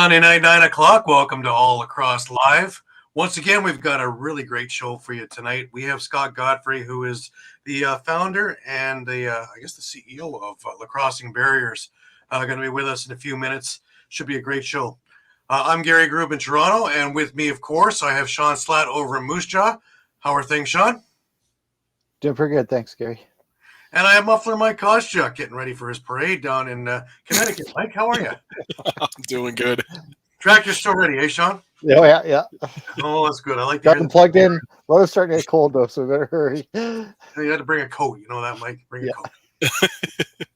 Sunday night, 9 o'clock. Welcome to All Lacrosse Live. Once again, we've got a really great show for you tonight. We have Scott Godfrey, who is the founder and the CEO of Lacrossing Barriers, going to be with us in a few minutes. Should be a great show. I'm Gary Groob in Toronto, and with me, of course, I have Shawn Slaght over in Moose Jaw. How are things, Shawn? Doing pretty good, thanks, Gary. And I have Muffler Mike Kostiuk getting ready for his parade down in Connecticut. Mike, how are you? I'm doing good. Tractor's still ready, eh, Shawn? Oh, yeah. Oh, that's good. I like to Got them plugged in. Weather's starting to get cold, though, so we better hurry. You had to bring a coat. You know that, Mike? Bring a coat.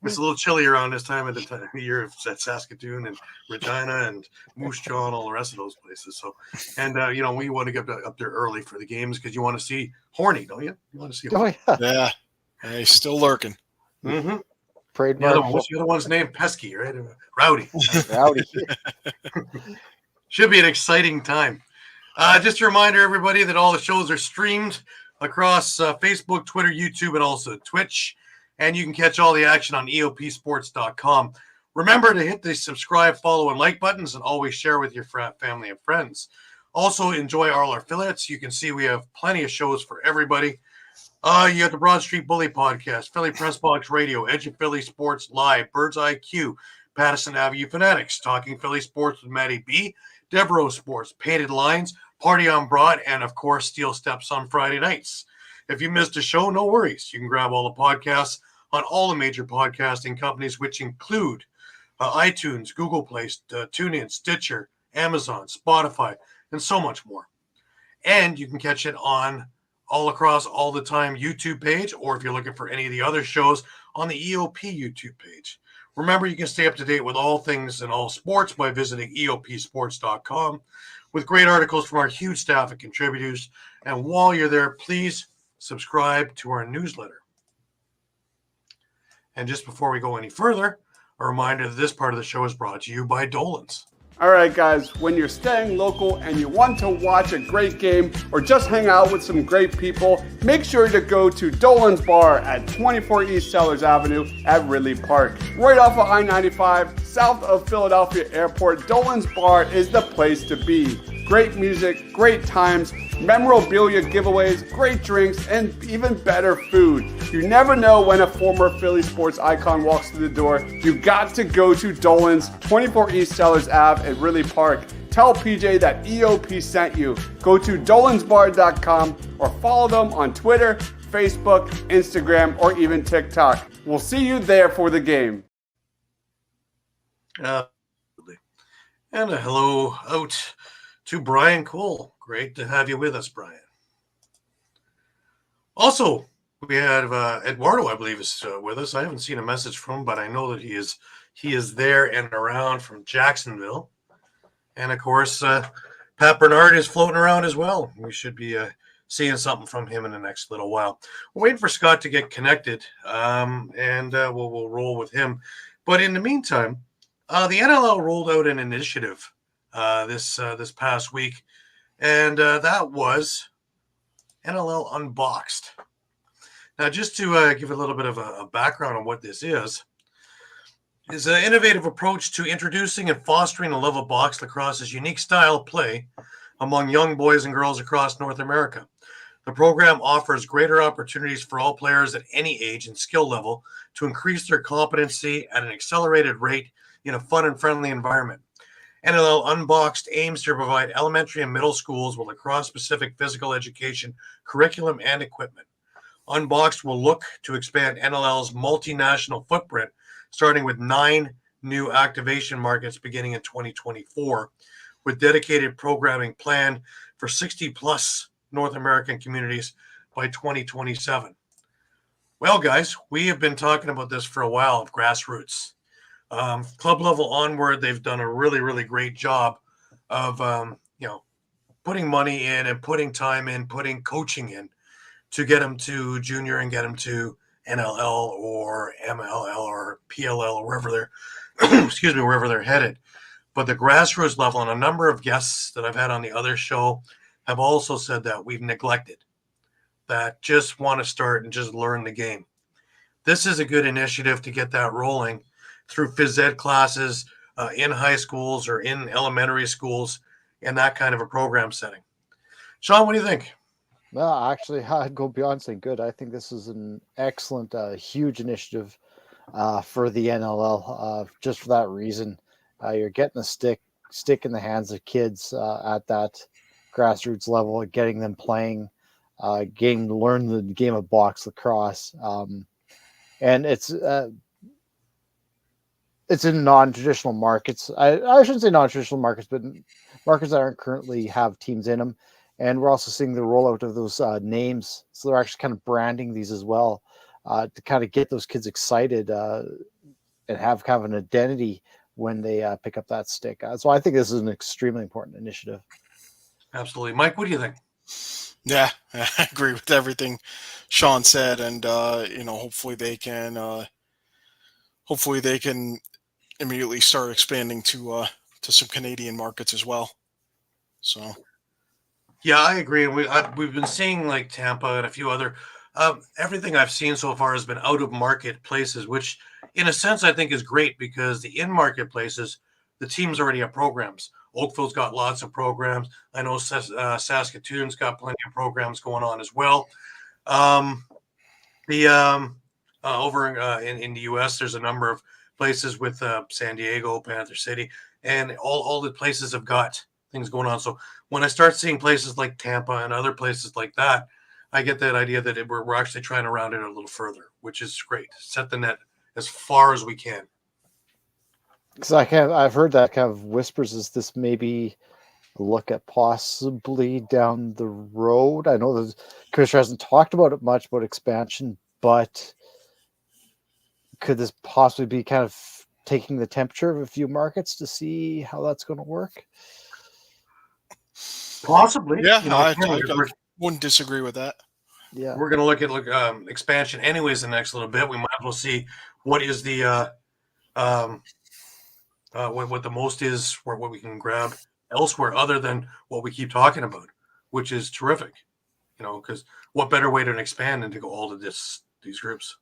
It's a little chilly around this time of the year at Saskatoon and Regina and Moose Jaw and all the rest of those places. So, and we want to get up there early for the games because you want to see Horny, don't you? You want to see Horny. Oh, yeah. Yeah, he's still lurking. Mm-hmm. What's the other one's name? Pesky, right? Rowdy. Rowdy. Should be an exciting time. Just a reminder, everybody, that all the shows are streamed across Facebook, Twitter, YouTube, and also Twitch. And you can catch all the action on EOPsports.com. Remember to hit the subscribe, follow, and like buttons, and always share with your family and friends. Also, enjoy all our affiliates. You can see we have plenty of shows for everybody. You have the Broad Street Bully Podcast, Philly Press Box Radio, Edge of Philly Sports Live, Bird's Eye Q, Patterson Avenue Fanatics, Talking Philly Sports with Matty B, Devereaux Sports, Painted Lines, Party on Broad, and, of course, Steel Steps on Friday nights. If you missed a show, no worries. You can grab all the podcasts on all the major podcasting companies, which include iTunes, Google Play, TuneIn, Stitcher, Amazon, Spotify, and so much more. And you can catch it on All Across All the Time YouTube page, or if you're looking for any of the other shows, on the EOP YouTube page. Remember, you can stay up to date with all things and all sports by visiting EOPsports.com with great articles from our huge staff of contributors. And while you're there, please subscribe to our newsletter. And just before we go any further, a reminder that this part of the show is brought to you by Dolan's. All right, guys, when you're staying local and you want to watch a great game or just hang out with some great people, make sure to go to Dolan's Bar at 24 East Sellers Avenue at Ridley Park. Right off of I-95, south of Philadelphia Airport, Dolan's Bar is the place to be. Great music, great times, memorabilia giveaways, great drinks, and even better food. You never know when a former Philly sports icon walks through the door. You got to go to Dolan's, 24 East Sellers Ave at Ridley Park. Tell PJ that EOP sent you. Go to dolansbar.com or follow them on Twitter, Facebook, Instagram, or even TikTok. We'll see you there for the game. And a hello out to Brian Cole. Great to have you with us, Brian. Also, we have Eduardo, I believe, is with us. I haven't seen a message from him, but I know that he is there and around from Jacksonville. And, of course, Pat Bernard is floating around as well. We should be seeing something from him in the next little while. We're waiting for Scott to get connected, and we'll roll with him. But in the meantime, the NLL rolled out an initiative this past week, and that was NLL Unboxed. Now, just to give a little bit of a background on what this is an innovative approach to introducing and fostering the love of box lacrosse's unique style of play among young boys and girls across North America. The program offers greater opportunities for all players at any age and skill level to increase their competency at an accelerated rate in a fun and friendly environment. NLL Unboxed aims to provide elementary and middle schools with lacrosse-specific physical education curriculum and equipment. Unboxed will look to expand NLL's multinational footprint, starting with 9 new activation markets beginning in 2024, with dedicated programming planned for 60-plus North American communities by 2027. Well, guys, we have been talking about this for a while of grassroots. Club level onward, they've done a really, really great job of, putting money in and putting time in, putting coaching in to get them to junior and get them to NLL or MLL or PLL or wherever they're, wherever they're headed. But the grassroots level, and a number of guests that I've had on the other show have also said that we've neglected, that just want to start and just learn the game. This is a good initiative to get that rolling through phys ed classes, in high schools or in elementary schools in that kind of a program setting. Shawn, what do you think? No, actually, I'd go beyond saying good. I think this is an excellent, huge initiative for the NLL. Just for that reason, you're getting a stick in the hands of kids at that grassroots level, getting them playing, getting to learn the game of box lacrosse, and it's in non-traditional markets. I shouldn't say non-traditional markets, but markets that aren't currently have teams in them. And we're also seeing the rollout of those names. So they're actually kind of branding these as well to kind of get those kids excited and have kind of an identity when they pick up that stick. So I think this is an extremely important initiative. Absolutely. Mike, what do you think? Yeah, I agree with everything Shawn said. And, hopefully they can immediately start expanding to some Canadian markets as well. So. Yeah, I agree. We've been seeing like Tampa and a few other. Everything I've seen so far has been out of market places, which in a sense I think is great because the in market places, the teams already have programs. Oakville's got lots of programs. I know Saskatoon's got plenty of programs going on as well. Over in the U.S., there's a number of places with San Diego, Panther City, and all the places have got things going on. So when I start seeing places like Tampa and other places like that, I get that idea that we're actually trying to round it a little further, which is great. Set the net as far as we can. Because I've heard that kind of whispers is this maybe a look at possibly down the road. I know the commissioner hasn't talked about it much about expansion, but could this possibly be kind of taking the temperature of a few markets to see how that's going to work? Possibly. Yeah, I wouldn't disagree with that. Yeah, we're going to look at expansion anyways the next little bit. We might as well see what is the what the most is, or what we can grab elsewhere other than what we keep talking about, which is terrific. Because what better way to expand than to go all to these groups.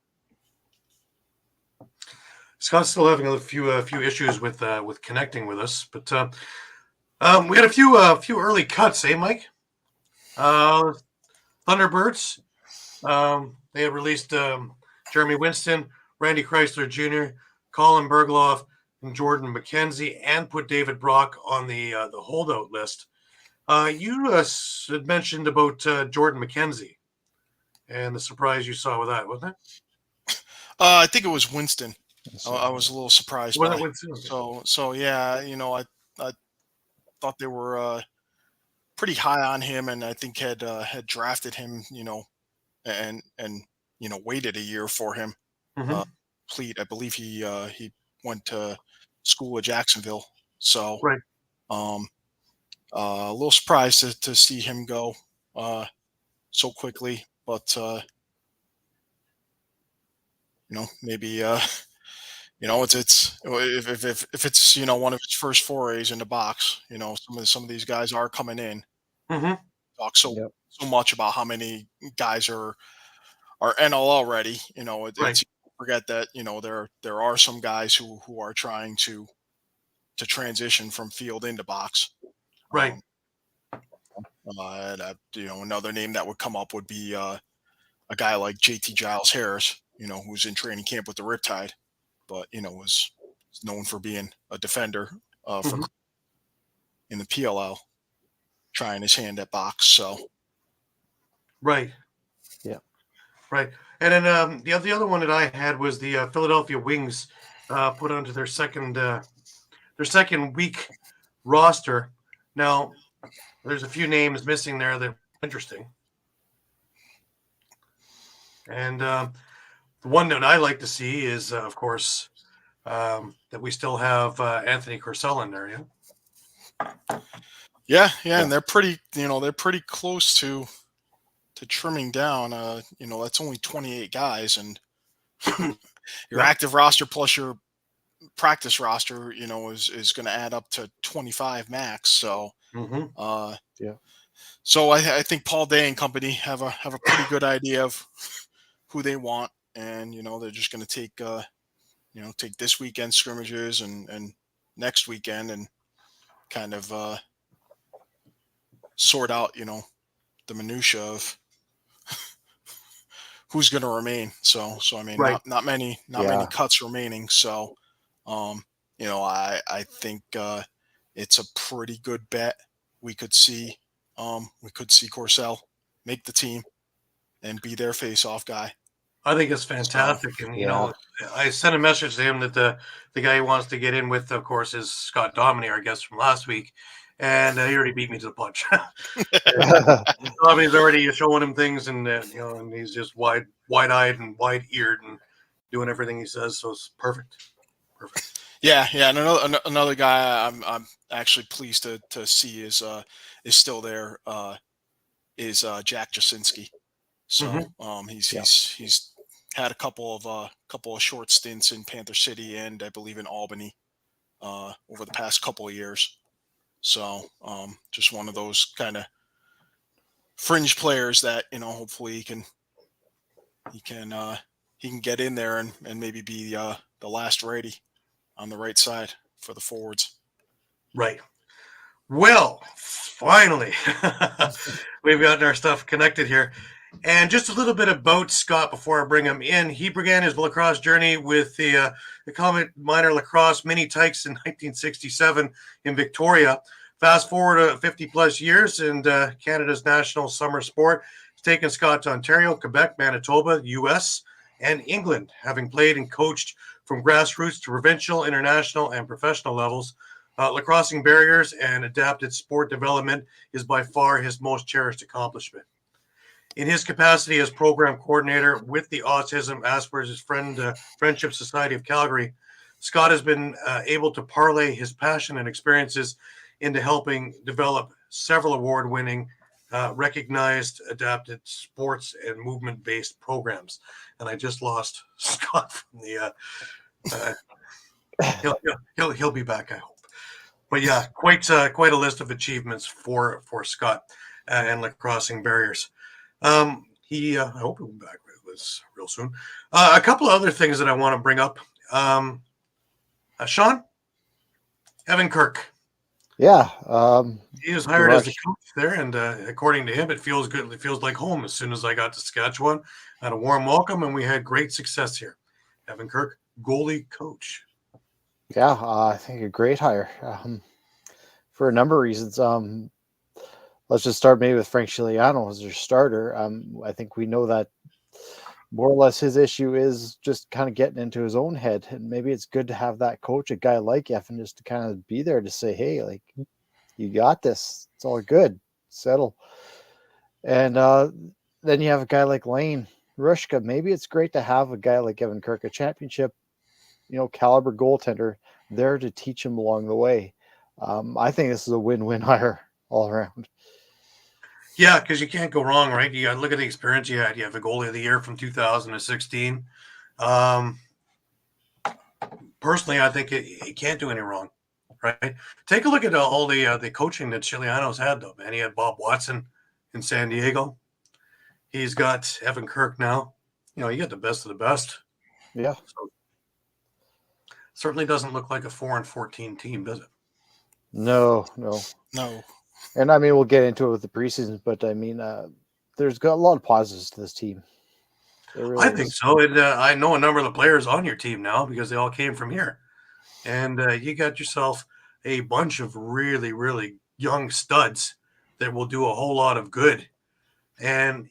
Scott's still having a few issues with connecting with us, but we had a few early cuts, Mike? Thunderbirds. They had released Jeremy Winston, Randy Chrysler Jr., Colin Bergloff, and Jordan McKenzie, and put David Brock on the holdout list. You had mentioned about Jordan McKenzie and the surprise you saw with that, wasn't it? I think it was Winston. I was a little surprised by it. So yeah, I thought they were pretty high on him, and I think had drafted him, and waited a year for him. Mm-hmm. I believe he went to school at Jacksonville. So right. A little surprised to see him go so quickly, but maybe it's if it's one of his first forays in the box, some of these guys are coming in. Mm-hmm. Talk so much about how many guys are NLL ready. It's forget that there are some guys who are trying to transition from field into box. Right. Another name that would come up would be a guy like JT Giles Harris, who's in training camp with the Riptide, but was known for being a defender in the PLL, trying his hand at box. So, right, yeah, right. And then the other one that I had was the Philadelphia Wings put onto their second week roster. Now, there's a few names missing there that are interesting. And the one that I like to see is, of course, that we still have Anthony Corsell in there. Yeah, and they're pretty close to trimming down. That's only 28 guys, and your active roster plus your practice roster, is going to add up to 25 max. So, So I think Paul Day and company have a pretty good idea of who they want, and they're just going to take take this weekend scrimmages and next weekend and kind of sort out, the minutia of who's going to remain. So I mean, Right. not many cuts remaining. So, I think it's a pretty good bet. We could see Corcel make the team and be their face-off guy. I think it's fantastic. So, and, I sent a message to him that the guy he wants to get in with, of course, is Scott Dominy, our guest from last week. And he already beat me to the punch. He's already showing him things, and and he's just wide-eyed and wide-eared and doing everything he says. So it's perfect. Yeah. And another guy I'm actually pleased to see is still there. Is Jack Jasinski. So he's had a couple of short stints in Panther City and I believe in Albany over the past couple of years. So just one of those kind of fringe players that hopefully he can get in there and maybe be the last righty on the right side for the forwards. Right. Well, finally, we've gotten our stuff connected here. And just a little bit about Scott before I bring him in. He began his lacrosse journey with the Comet Minor Lacrosse Mini Tykes in 1967 in Victoria. Fast forward 50-plus years, and Canada's national summer sport has taken Scott to Ontario, Quebec, Manitoba, U.S., and England, having played and coached from grassroots to provincial, international, and professional levels. Lacrossing barriers and adapted sport development is by far his most cherished accomplishment. In his capacity as program coordinator with the Autism Asperger's Friendship Society of Calgary, Scott has been able to parlay his passion and experiences into helping develop several award-winning, recognized adapted sports and movement-based programs. And I just lost Scott from the. He'll be back, I hope. But yeah, quite a list of achievements for Scott and lacrossing barriers. I hope he'll be back with us real soon. A couple of other things that I want to bring up. Shawn, Evan Kirk. Yeah. He was hired as a coach there, and according to him, it feels good. It feels like home. As soon as I got to Saskatchewan, I had a warm welcome, and we had great success here. Evan Kirk, goalie coach. Yeah, I think a great hire for a number of reasons. Let's just start maybe with Frank Chiliano as your starter. I think we know that more or less his issue is just kind of getting into his own head. And maybe it's good to have that coach, a guy like Evan, just to kind of be there to say, hey, like, you got this. It's all good. Settle. And then you have a guy like Lane Rushka. Maybe it's great to have a guy like Evan Kirk, a championship, caliber goaltender there to teach him along the way. I think this is a win-win hire all around. Yeah, because you can't go wrong, right? You got to look at the experience you had. You have the goalie of the year from 2016. Personally, I think it can't do any wrong, right? Take a look at all the coaching that Chiliano's had, though, man. He had Bob Watson in San Diego. He's got Evan Kirk now. You got the best of the best. Yeah. So, certainly doesn't look like a 4-14 team, does it? No. And I mean, we'll get into it with the preseason, but I mean, there's got a lot of positives to this team. Really I think so. And I know a number of the players on your team now because they all came from here. And you got yourself a bunch of really, really young studs that will do a whole lot of good. And,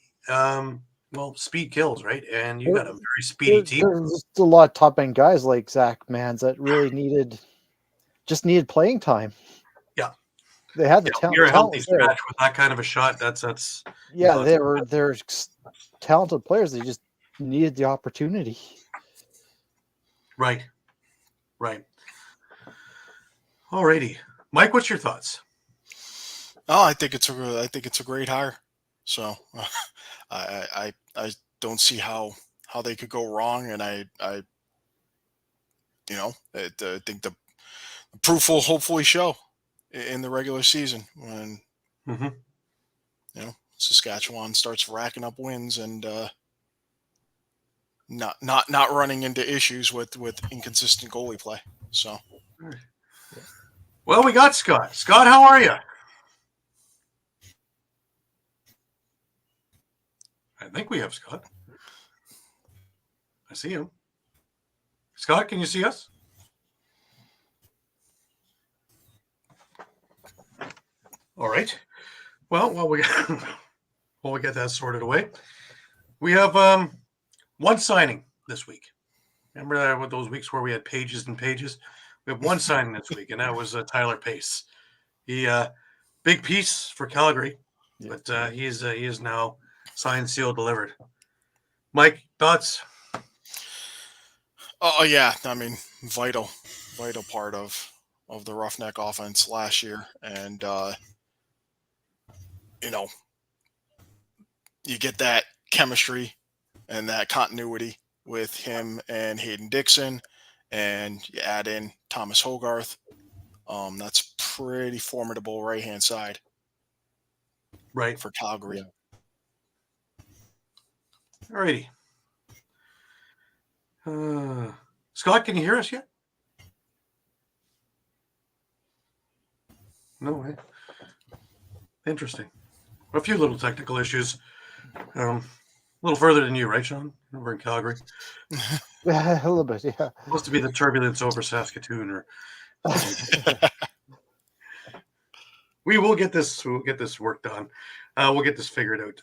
speed kills, right? And you got a very speedy team. There's just a lot of top-end guys like Zach Mans that really needed playing time. Yeah. They had the talent. You're a healthy scratch with that kind of a shot. That's they're talented players. They just needed the opportunity. Right. Alrighty, Mike, what's your thoughts? Oh, I think it's a great hire. So I don't see how they could go wrong, and I think the proof will hopefully show in the regular season when Saskatchewan starts racking up wins and not running into issues with inconsistent goalie play. So Well, we got Scott. Scott, how are you? I think we have Scott. I see him. Scott, can you see us? All right. Well, while we get that sorted away, we have one signing this week. Remember with those weeks where we had pages and pages? We have one signing this week, and that was Tyler Pace. He big piece for Calgary, but he is now signed, sealed, delivered. Mike, thoughts? Oh yeah, I mean, vital part of the Roughneck offense last year, and you get that chemistry and that continuity with him and Hayden Dixon, and you add in Thomas Hogarth. That's pretty formidable right-hand side, right, for Calgary. Yeah. All righty. Scott, can you hear us yet? No way. Interesting. A few little technical issues. A little further than you, right, Shawn? Over in Calgary. A little bit, yeah. Supposed to be the turbulence over Saskatoon, or we will get this. We'll get this work done. We'll get this figured out.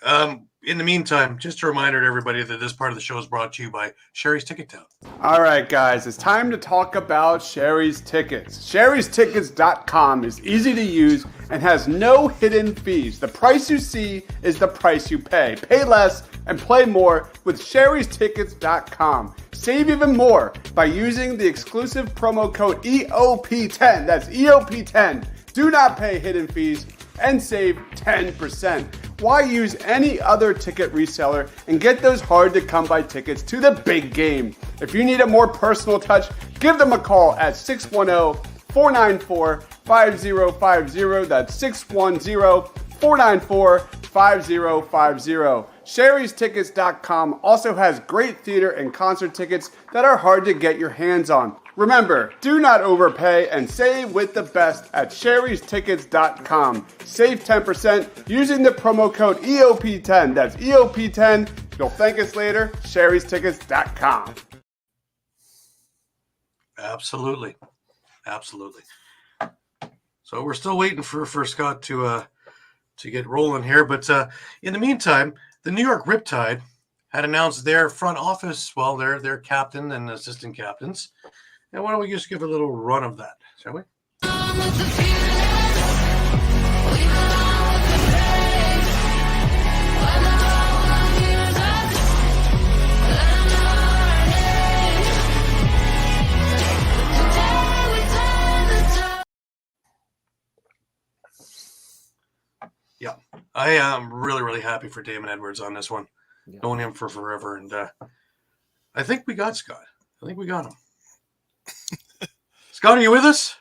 In the meantime, just a reminder to everybody that this part of the show is brought to you by Sherry's Ticket Town. All right, guys, it's time to talk about Sherry's Tickets. Sherry'sTickets.com is easy to use and has no hidden fees. The price you see is the price you pay. Pay less and play more with Sherry'sTickets.com. Save even more by using the exclusive promo code EOP10. That's EOP10. Do not pay hidden fees and save 10%. Why use any other ticket reseller and get those hard-to-come-by tickets to the big game? If you need a more personal touch, give them a call at 610-494-5050. That's 610-494-5050. Sherry'sTickets.com also has great theater and concert tickets that are hard to get your hands on. Remember, do not overpay and save with the best at Sherry'sTickets.com. Save 10% using the promo code EOP10. That's EOP10. You'll thank us later. Sherry'sTickets.com. Absolutely. So we're still waiting for Scott to get rolling here, but in the meantime, the New York Riptide had announced their front office, well, their captain and assistant captains. And why don't we just give a little run of that, shall we? Yeah, I am really happy for Damon Edwards on this one. Yeah. Known him for forever, and I think we got Scott. I think we got him. Scott, are you with us?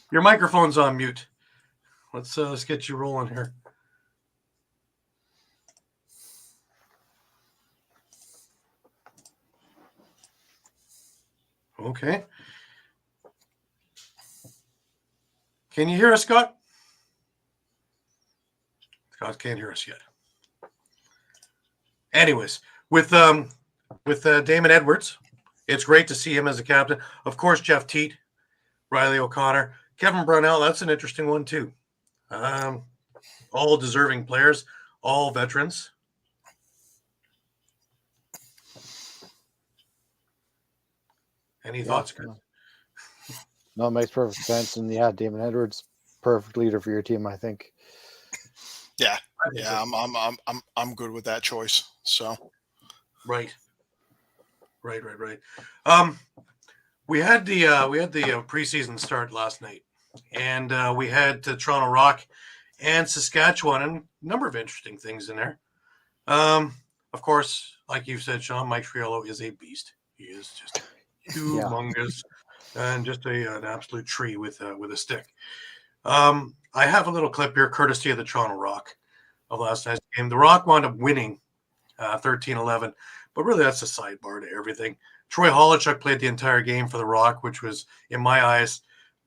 Your microphone's on mute. Let's get you rolling here. Okay. Can you hear us, Scott? Scott can't hear us yet. Anyways, with Damon Edwards, it's great to see him as a captain. Of course, Jeff Teat, Riley O'Connor, Kevin Brownell. That's an interesting one too. All deserving players, all veterans. Any thoughts, guys? No, it makes perfect sense. And yeah, Damon Edwards, perfect leader for your team, I think. Yeah, I'm good with that choice. So, right. We had the preseason start last night, and we had Toronto Rock and Saskatchewan, and a number of interesting things in there. Of course, like you said, Shawn, Mike Friello is a beast. He is just humongous and just an absolute tree with a stick. I have a little clip here, courtesy of the Toronto Rock of last night's game. The Rock wound up winning 13-11, but really that's a sidebar to everything. Troy Holochuk played the entire game for the Rock, which was, in my eyes,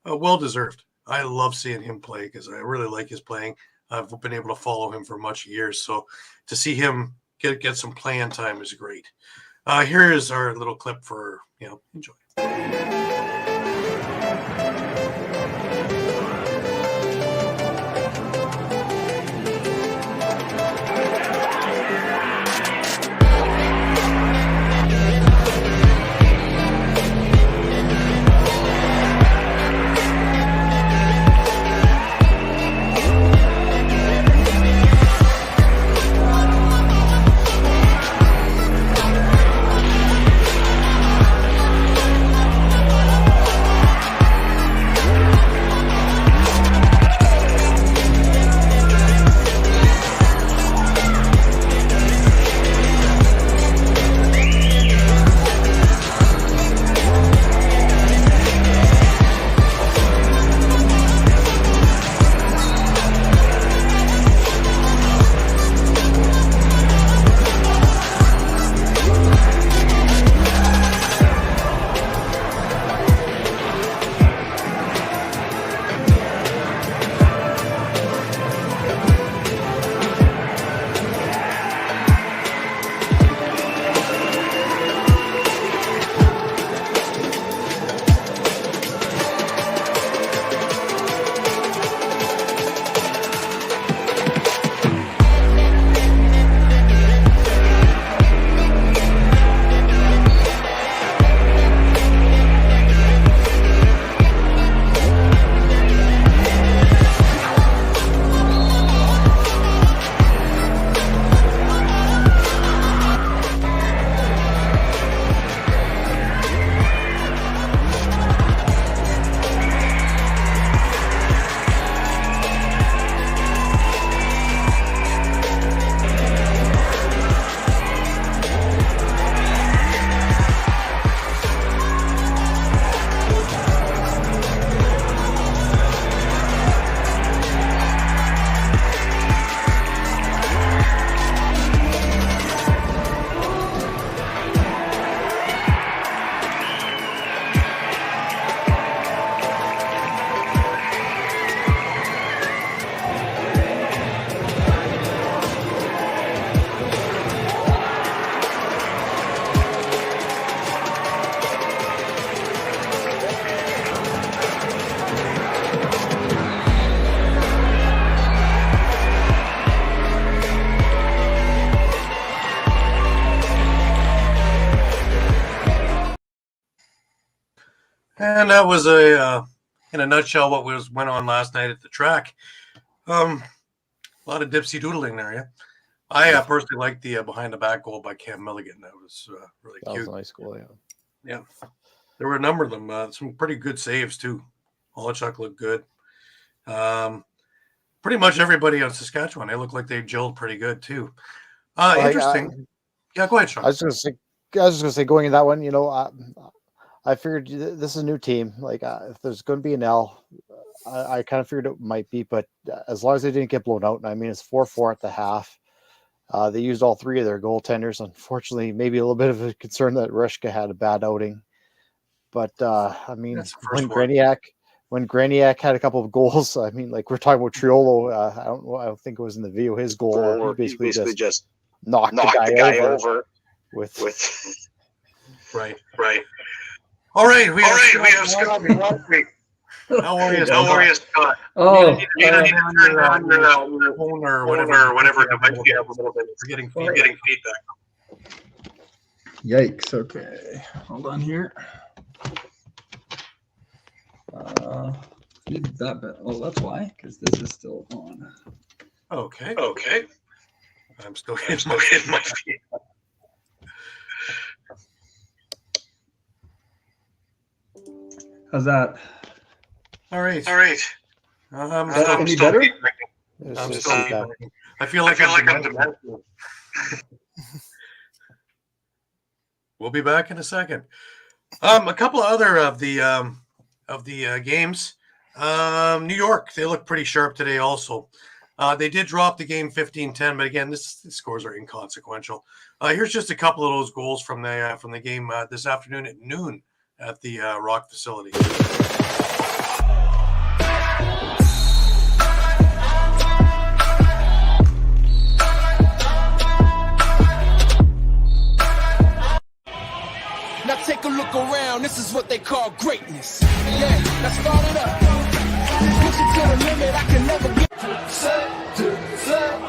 Well deserved. I love seeing him play because I really like his playing. I've been able to follow him for much years, so to see him get some playing time is great. Here is our little clip for enjoy. And that was in a nutshell, what went on last night at the track. A lot of dipsy doodling there, yeah. I personally liked the behind the back goal by Cam Milligan. That was really cute. That was a nice goal, yeah. Yeah, there were a number of them. Some pretty good saves too. Holochuk looked good. Pretty much everybody on Saskatchewan, they looked like they gelled pretty good too. Interesting. Yeah, go ahead, Shawn. I was just gonna say, going in that one, I figured this is a new team. Like, if there's going to be an L, I kind of figured it might be, but as long as they didn't get blown out, and I mean, it's 4-4 at the half. They used all three of their goaltenders. Unfortunately, maybe a little bit of a concern that Reshka had a bad outing. But, I mean, when Graniak had a couple of goals, I mean, like we're talking about Triolo, I don't think it was in the video, his goal. He basically just knocked the guy over with... Right. All right, we have Scott. How are you, Scott? Oh, you need to turn on your phone or whatever device you have a little bit. We're getting feedback. Yikes. Okay. Hold on here. Need that bit. Oh, that's why, because this is still on. Okay. I'm still hitting my feet. How's that? All right. Any better? I'm still. I feel like I'm dimensional. We'll be back in a second. A couple of other of the games. New York, they look pretty sharp today. Also, they did drop the game 15-10, but again, the scores are inconsequential. Here's just a couple of those goals from the game this afternoon at noon at the Rock facility. a look around. This is what they call greatness. Yeah, let's start it up. Push it to the limit. I can never get set to set.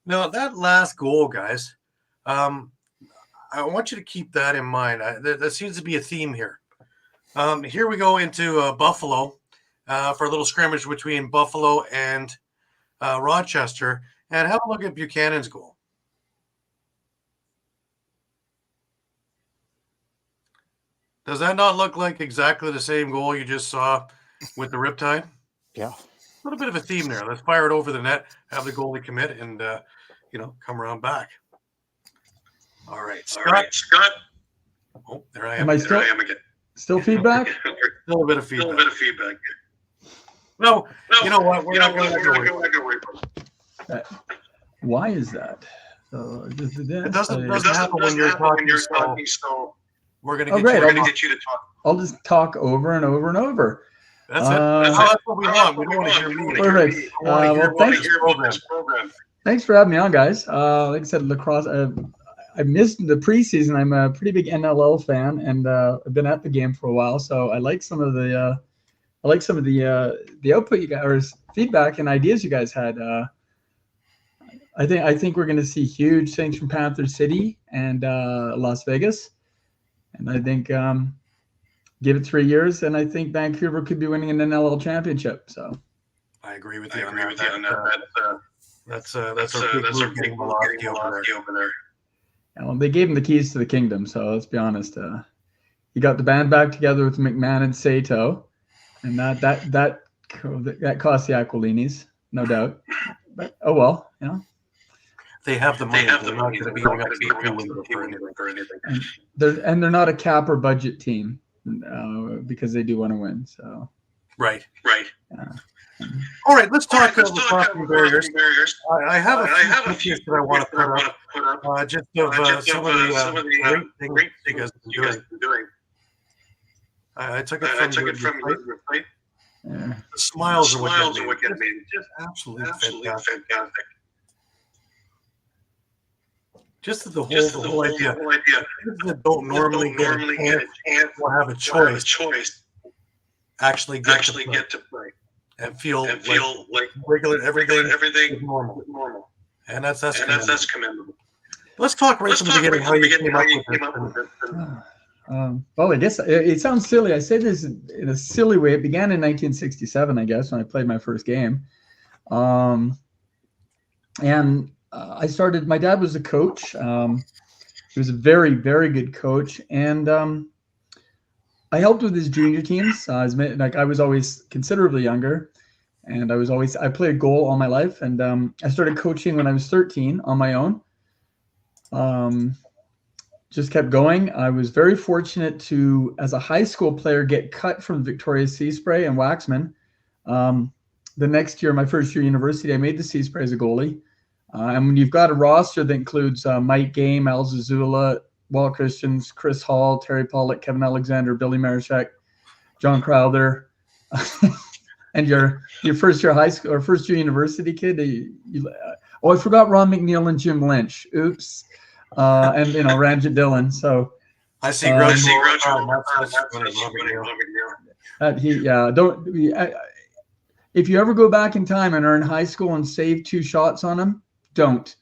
Now that last goal, guys, I want you to keep that in mind. There seems to be a theme here. Here we go into Buffalo for a little scrimmage between Buffalo and Rochester, and have a look at Buchanan's goal. Does that not look like exactly the same goal you just saw with the Riptide? Yeah. A little bit of a theme there. Let's fire it over the net, have the goalie commit, and come around back. All right, Scott. Oh, there I am. Am I still again. Still feedback? Still a bit of feedback. No, you know what? We're not going to worry about it. Why is that? So it doesn't happen when you're talking. So we're going to get you to talk. I'll just talk over and over and over. That's it. That's what we want. We don't want to hear me. Perfect. Thanks for having me on, guys. Like I said, lacrosse. I missed the preseason. I'm a pretty big NLL fan, and I've been at the game for a while, so I like some of the output you guys, or feedback and ideas you guys had. I think we're going to see huge things from Panther City and Las Vegas, and I think give it 3 years, and I think Vancouver could be winning an NLL championship. So I agree with you on that. That's a big getting velocity over there. Well, they gave him the keys to the kingdom, so let's be honest. He got the band back together with McMahon and Sato, and that Kostiuk Aquilinis, no doubt. But oh well, they have the money. They're not going to be going up to the team for anything. And they're not a cap or budget team because they do want to win. So right. All right, let's talk about barriers. I have a few that I want to put up, just of some of the great things you guys have been doing. I took it from your plate. Yeah. The smiles are what get me. Just absolutely fantastic. Just the whole idea. Kids that don't normally get a chance or have a choice actually get to play. And feel like regular everything is normal. And that's commendable. Let's talk right from the beginning how you came up with this. Well, I guess it sounds silly. I say this in a silly way. It began in 1967, I guess, when I played my first game. And I started. My dad was a coach. He was a very, very good coach, and I helped with his junior teams. I was always considerably younger, and I played goal all my life, and I started coaching when I was 13 on my own. Just kept going. I was very fortunate to, as a high school player, get cut from Victoria Sea Spray and Waxman. The next year, my first year university, I made the Sea Spray as a goalie. And when you've got a roster that includes Mike Game, Al Zazula, Walt Christians, Chris Hall, Terry Pollock, Kevin Alexander, Billy Marashek, John Crowther, and your first year high school or first year university kid. I forgot Ron McNeil and Jim Lynch. Oops. And Ranjit Dillon. So I see Grouch. If you ever go back in time and are in high school and save 2 shots on him, don't.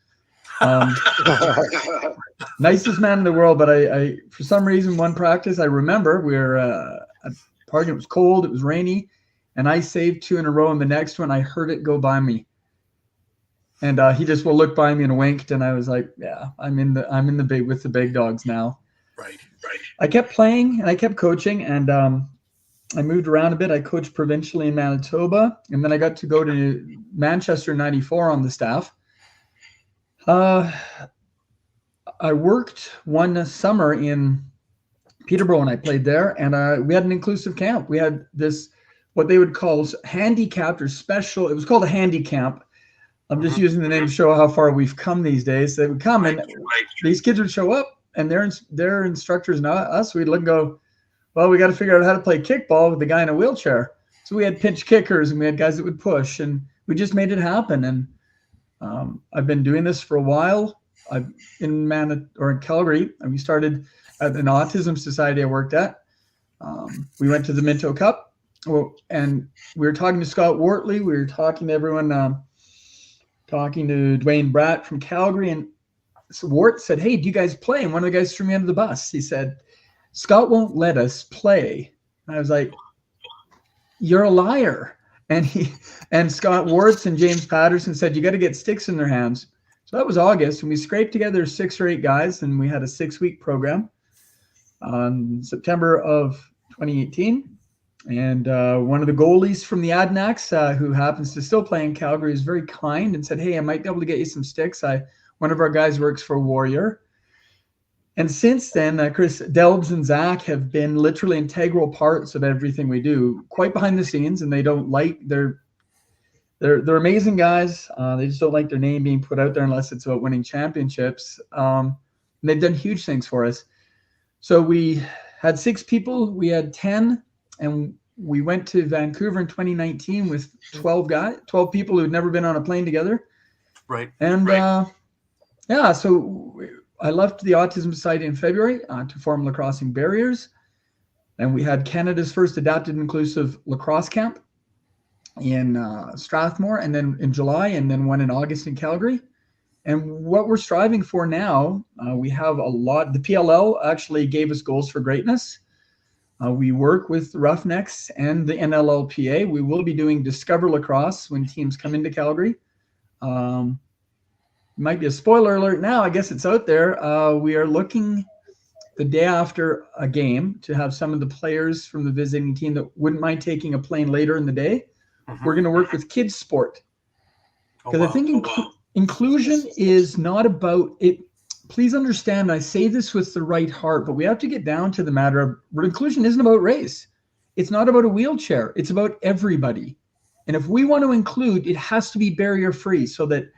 Nicest man in the world, but I for some reason one practice I remember we were at party. It was cold, it was rainy, and I saved 2 in a row. And the next one I heard it go by me, and he just looked by me and winked, and I was like, yeah, I'm in the big with the big dogs now. Right. I kept playing and I kept coaching, and I moved around a bit. I coached provincially in Manitoba, and then I got to go to Manchester '94 on the staff. I worked one summer in Peterborough when I played there, and we had an inclusive camp. We had this, what they would call handicapped or special. It was called a handy camp. I'm just using the name to show how far we've come these days. They would come, and these kids would show up, and their instructors and us, we'd look and go, well, we got to figure out how to play kickball with the guy in a wheelchair. So we had pinch kickers, and we had guys that would push, and we just made it happen. And I've been doing this for a while. I'm in Calgary, and we started at an autism society I worked at. We went to the Minto Cup, and we were talking to Scott Wortley. We were talking to everyone, talking to Dwayne Bratt from Calgary, and so Wart said, "Hey, do you guys play?" And one of the guys threw me under the bus. He said, "Scott won't let us play." And I was like, "You're a liar." And Scott Warts and James Patterson said, "You got to get sticks in their hands." So that was August, and we scraped together 6 or 8 guys, and we had a 6-week program on September of 2018. And one of the goalies from the Adanacs, who happens to still play in Calgary, is very kind and said, "Hey, I might be able to get you some sticks. One of our guys works for Warrior." And since then, Chris, Delbs and Zach have been literally integral parts of everything we do, quite behind the scenes, and they're amazing guys. They just don't like their name being put out there unless it's about winning championships. And they've done huge things for us. So we had 6 people, we had 10, and we went to Vancouver in 2019 with 12 people who had never been on a plane together. Right. And so I left the Autism Society in February to form Lacrossing Barriers. And we had Canada's first adapted inclusive lacrosse camp in Strathmore, and then in July, and then one in August in Calgary. And what we're striving for now, we have a lot. The PLL actually gave us goals for greatness. We work with the Roughnecks and the NLLPA. We will be doing Discover Lacrosse when teams come into Calgary. Might be a spoiler alert now. I guess it's out there. We are looking the day after a game to have some of the players from the visiting team that wouldn't mind taking a plane later in the day. We're going to work with kids sport. Because I think inclusion is not about it. Please understand, I say this with the right heart, but we have to get down to the matter of inclusion isn't about race. It's not about a wheelchair. It's about everybody. And if we want to include, it has to be barrier free so that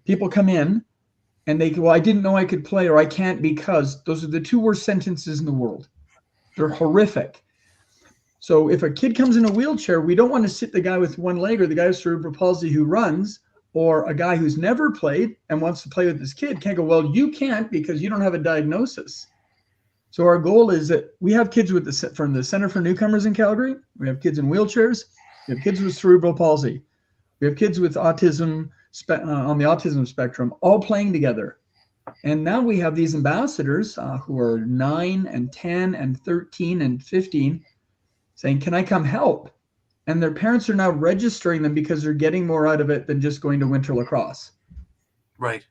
people come in and they go, "Well, I didn't know I could play," or "I can't because." Those are the 2 worst sentences in the world. They're horrific. So if a kid comes in a wheelchair, we don't want to sit the guy with one leg or the guy with cerebral palsy who runs, or a guy who's never played and wants to play with this kid can't go, "Well, you can't because you don't have a diagnosis." So our goal is that we have kids from the Center for Newcomers in Calgary. We have kids in wheelchairs. We have kids with cerebral palsy. We have kids with autism on the autism spectrum, all playing together. And now we have these ambassadors who are 9 and 10 and 13 and 15 saying, "Can I come help?" And their parents are now registering them because they're getting more out of it than just going to winter lacrosse. Right.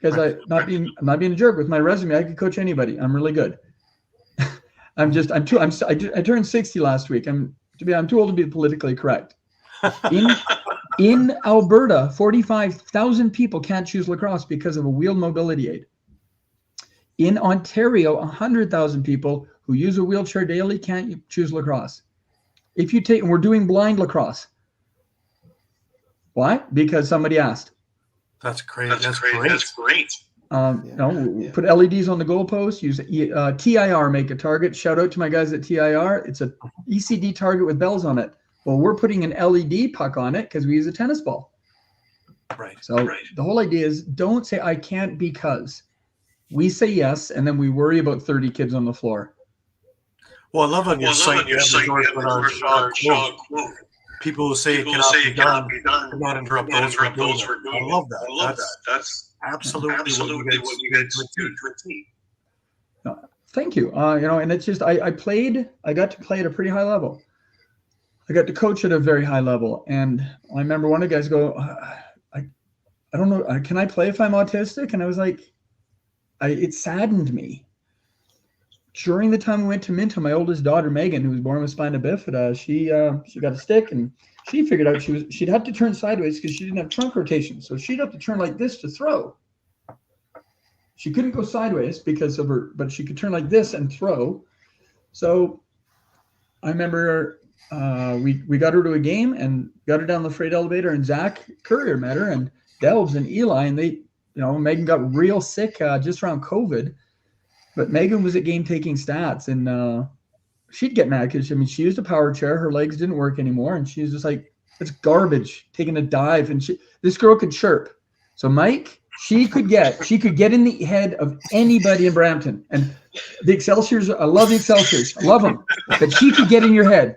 Because I'm not being a jerk with my resume. I could coach anybody. I'm really good. I turned 60 last week. I'm too old to be politically correct. In Alberta, 45,000 people can't choose lacrosse because of a wheeled mobility aid. In Ontario, 100,000 people who use a wheelchair daily can't choose lacrosse. We're doing blind lacrosse. Why? Because somebody asked. That's great. That's great. Put LEDs on the goalpost, use TIR, make a target. Shout out to my guys at TIR. It's a ECD target with bells on it. Well, we're putting an LED puck on it because we use a tennis ball. Right. So the whole idea is don't say "I can't" because we say yes, and then we worry about 30 kids on the floor. Well, I love on your site, you have the endorsement on Shawn quote. People who say it cannot be done, do not interrupt those for doing it. I love that. That's absolutely what you guys do to a team. Thank you. And it's just I got to play at a pretty high level. I got to coach at a very high level, and I remember one of the guys go, I don't know, can I play if I'm autistic? And I was like, it saddened me. During the time we went to Minto, my oldest daughter, Megan, who was born with spina bifida, she got a stick, and she figured out she'd have to turn sideways because she didn't have trunk rotation. So she'd have to turn like this to throw. She couldn't go sideways because of her, but she could turn like this and throw. So I remember we got her to a game and got her down the freight elevator, and Zach Courier met her, and Delbs and Eli, and they, Megan got real sick just around COVID. But Megan was at game taking stats, and she'd get mad because she used a power chair. Her legs didn't work anymore. And she was just like, It's garbage. Taking a dive, and this girl could chirp. So Mike, she could get in the head of anybody in Brampton. And the Excelsiors, I love the Excelsiors, I love them, but she could get in your head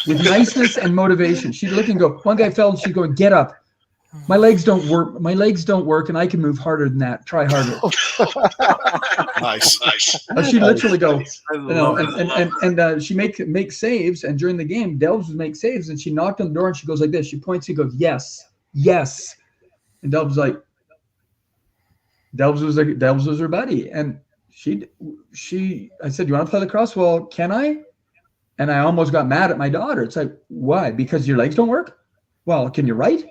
with niceness and motivation. She'd look and go. One guy fell, and she'd go, "Get up. My legs don't work. My legs don't work, and I can move harder than that. Try harder." Nice. She'd literally go, and she make saves. And during the game, Delbs would make saves, and she knocked on the door, and she goes like this. She points and goes, "Yes, yes," and Delbs was her buddy, and I said, "You want to play lacrosse?" "Well, can I?" And I almost got mad at my daughter. It's like, "Why? Because your legs don't work?" "Well, can you write?"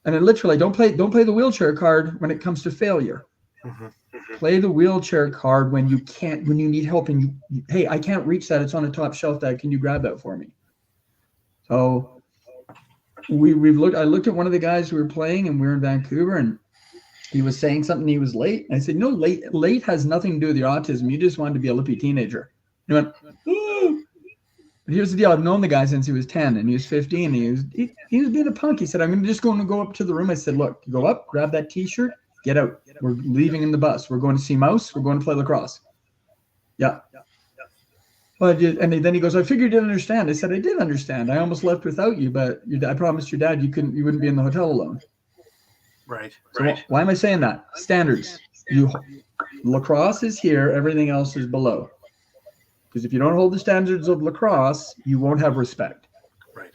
And then literally, don't play the wheelchair card when it comes to failure. Play the wheelchair card when you need help, and hey, I can't reach that. It's on the top shelf. Dad, can you grab that for me? So I looked at one of the guys who were playing, and we were in Vancouver, and he was saying something. He was late. I said, "No, late has nothing to do with your autism. You just wanted to be a lippy teenager." He went, "Oh." But here's the deal. I've known the guy since he was 10, and he was 15. He was being a punk. He said, "I'm just going to go up to the room." I said, "Look, you go up, grab that T-shirt, get out. We're leaving in the bus. We're going to see Mouse. We're going to play lacrosse." Yeah. And then he goes, "I figured you didn't understand." I said, "I did understand. I almost left without you, but I promised your dad you wouldn't be in the hotel alone." Right. So why am I saying that? Standards. Lacrosse is here. Everything else is below. Because if you don't hold the standards of lacrosse, you won't have respect. Right.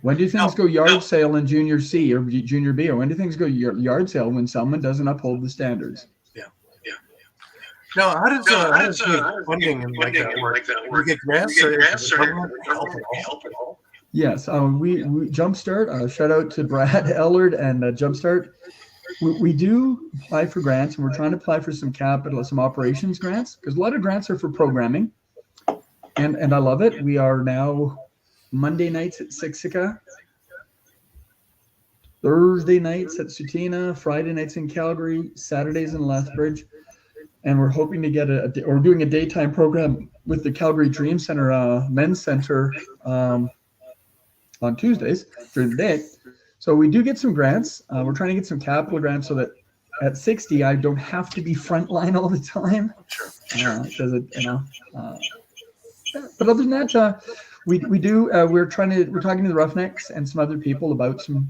When do things go yard sale in junior C or junior B? Or when do things go yard sale when someone doesn't uphold the standards? Yeah. Now, how does funding and like that work? You get grants or help at all? Yes, we Jumpstart. Shout out to Brad Ellard and Jumpstart. We do apply for grants, and we're trying to apply for some operations grants, because a lot of grants are for programming, and I love it. We are now Monday nights at Siksika, Thursday nights at Sutina, Friday nights in Calgary, Saturdays in Lethbridge, and we're hoping to get we're doing a daytime program with the Calgary Dream Center Men's Center on Tuesdays during the day. So we do get some grants. We're trying to get some capital grants so that at 60, I don't have to be frontline all the time. Sure. But other than that, we do. We're talking to the Roughnecks and some other people about some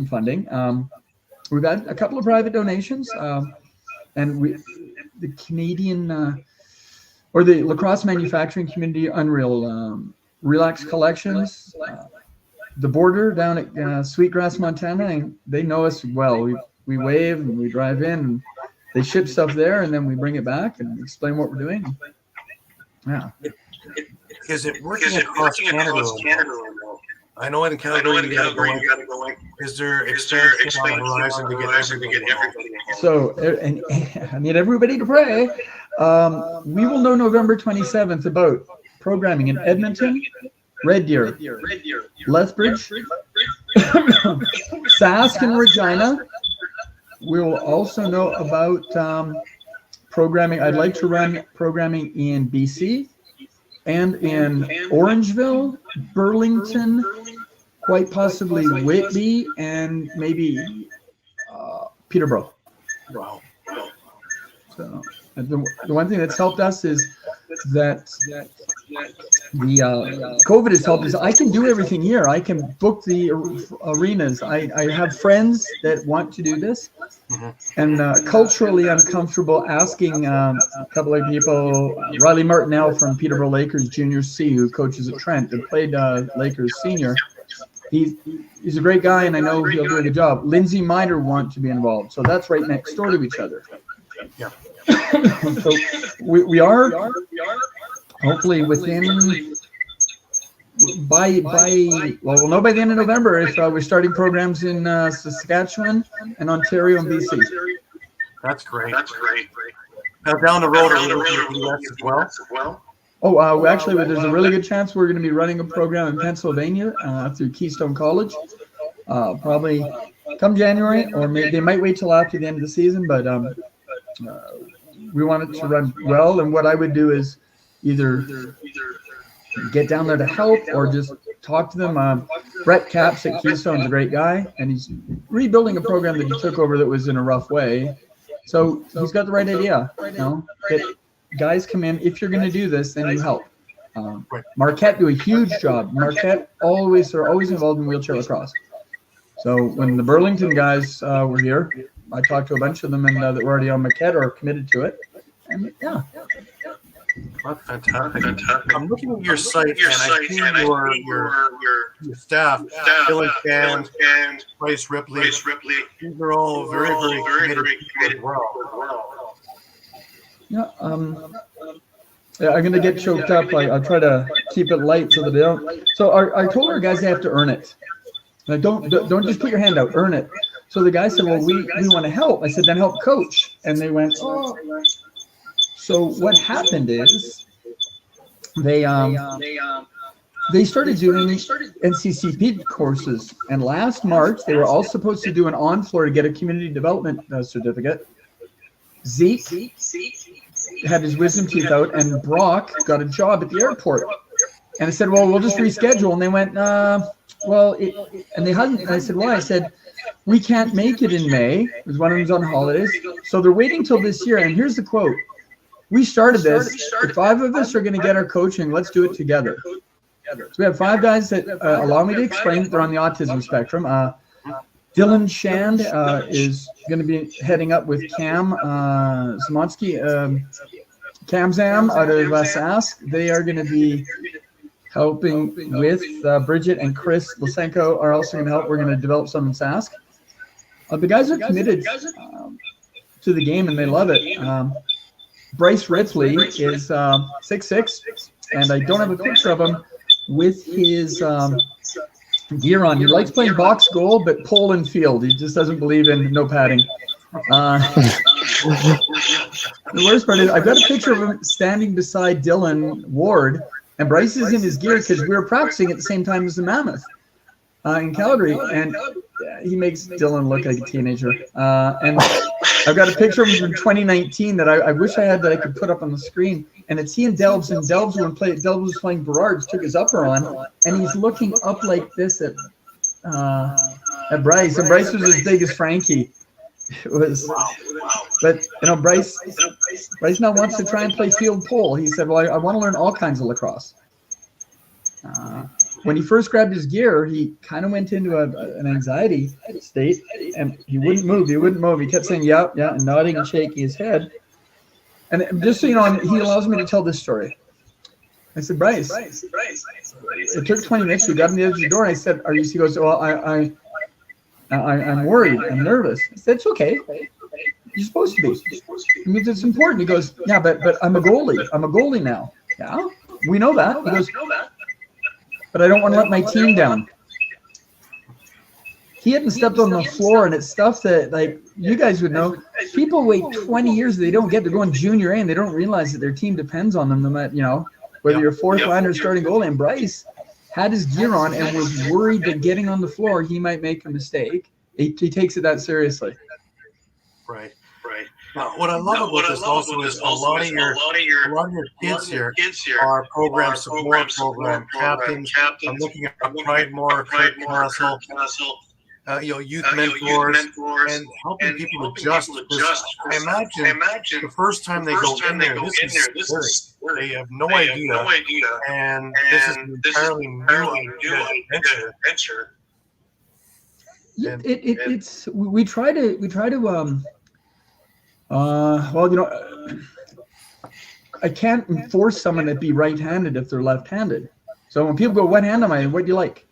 funding. We've had a couple of private donations, and the Canadian or the Lacrosse Manufacturing Community Unreal Relax Collections. The border down at Sweetgrass, Montana, and they know us well. We wave and we drive in, and they ship stuff there, and then we bring it back and explain what we're doing. Yeah. Is it working across Canada? I know in Calgary you got to go in. Is there expansion on the horizon to get everybody? So, and I need everybody to pray. We will know November 27th about programming in Edmonton, Red Deer, Lethbridge, Sask, and Regina. We will also know about programming. I'd like to run programming in BC and in Orangeville, Burlington, quite possibly Whitby, and maybe Peterborough. Wow. So the one thing that's helped us is that the COVID has helped us. I can do everything here. I can book the arenas. I have friends that want to do this. And culturally, I'm comfortable asking a couple of people. Riley Martinell from Peterborough Lakers Junior C, who coaches at Trent and played Lakers Senior. He's a great guy, and I know he'll do a good job. Lindsay Miner want to be involved, so that's right next door to each other. Yeah. So we are hopefully within we'll know by the end of November if we're starting programs in Saskatchewan and Ontario and BC. That's great. Now down the road, are you looking at the US as well? Oh, actually, there's a really good chance we're going to be running a program in Pennsylvania through Keystone College, probably come January, or they might wait till after the end of the season, but we want it to run well. And what I would do is either get down there to help or just talk to them. Brett Capps at Keystone's a great guy, and he's rebuilding a program that he took over that was in a rough way. So he's got the right idea, that guys come in. If you're going to do this, then you help. Marquette do a huge job. Marquette are always involved in wheelchair lacrosse. So when the Burlington guys were here, I talked to a bunch of them and that were already on Marquette or committed to it. And yeah. That's fantastic. I'm looking at your site and I see your staff, Dylan Shand, Bryce Ripley. These are all very, very committed as well. Yeah, yeah, I'm gonna get choked up. I'll try to keep it light so that they don't. So I told our guys they have to earn it. Like don't just put your hand out, earn it. So the guy said, well, we want to help. I said, then help coach. And they went, oh. So what happened is they started doing NCCP courses. And last March, they were all supposed to do an on-floor to get a community development certificate. Zeke had his wisdom teeth out, and Brock got a job at the airport. And I said, well, we'll just reschedule. And they went, and they hadn't. And I said, why? I said, we can't make it in May. Because one of them's on holidays. So they're waiting till this year. And here's the quote. We started this. If 5 of us are going to get our coaching, let's do it together. So we have 5 guys that allow me to explain that they're on the autism spectrum. Dylan Shand is going to be heading up with Cam Zamansky, Cam Zam out of Sask. They are going to be helping with Bridget and Chris Lysenko are also going to help. We're going to develop some in Sask. The guys are committed to the game and they love it. Bryce Ripley is 6'6", and I don't have a picture of him with his gear on. He likes playing box goal, but pole and field. He just doesn't believe in no padding. The worst part is I've got a picture of him standing beside Dylan Ward, and Bryce is in his gear because we were practicing at the same time as the Mammoth in Calgary, and he makes Dylan look like a teenager. And I've got a picture of him from 2019 that I wish I had that I could put up on the screen. And it's he and Delbs, and Delbs was playing Berards, took his upper on, and he's looking up like this at Bryce. And Bryce was as big as Frankie. It was, but Bryce now wants to try and play field pole. He said, well, I want to learn all kinds of lacrosse. When he first grabbed his gear, he kind of went into an anxiety state, and he wouldn't move. He kept saying, yeah, and nodding and shaking his head. And just so you know, he allows me to tell this story. I said, Bryce, it took 20 minutes. We got on the edge of the door, and I said, are you? He goes, well, I'm worried. I'm nervous. I said, it's okay. You're supposed to be. It means it's important. He goes, yeah, but I'm a goalie. I'm a goalie now. Yeah, we know that. He goes, but I don't want to let my team down. He hadn't stepped on the floor, and it's stuff that, like, you guys would know. People wait 20 years, they don't get to go in junior A, and they don't realize that their team depends on them, no matter, whether you're fourth liner or starting goalie. And Bryce had his gear on and was worried that getting on the floor, he might make a mistake. He takes it that seriously. Right. Now, what I love about this also is a lot of your kids here are program support, program captains. I'm looking at Pride More, Castle, youth mentors, and helping people adjust. I imagine the first time they go in there, this is scary. They have no idea, and this is an entirely new adventure. It's we try to. I can't force someone to be right-handed if they're left-handed. So when people go, what hand am I? What do you like?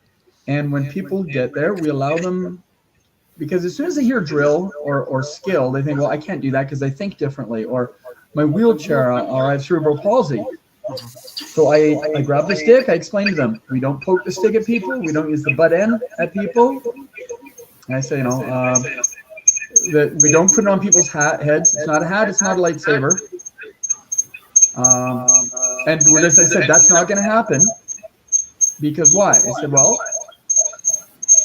And when people get there, we allow them, because as soon as they hear drill or skill, they think, well, I can't do that because I think differently, or my wheelchair, or I have cerebral palsy. So I grab the stick, I explain to them, we don't poke the stick at people, we don't use the butt end at people. And I say, that we don't put it on people's heads. It's not a hat, it's not a lightsaber. And as I said, that's not going to happen. Because why? I said, well,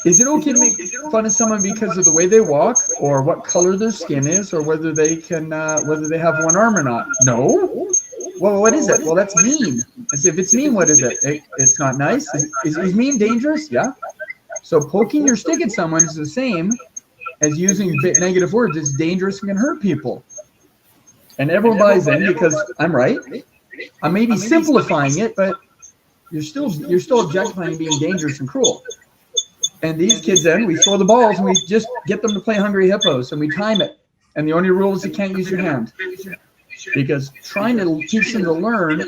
is it okay to make fun of someone because of the way they walk, or what color their skin is, or whether they can, whether they have one arm or not? No. Well, what is it? Well, that's mean. I said, if it's mean, what is it? It's not nice. Is mean dangerous? Yeah. So poking your stick at someone is the same as using negative words. It's dangerous and can hurt people. And everyone buys in because I'm right. I may be simplifying it, but you're still objectifying being dangerous and cruel. And these kids then, we throw the balls and we just get them to play Hungry Hippos and we time it. And the only rule is you can't use your hand. Because trying to teach them to learn,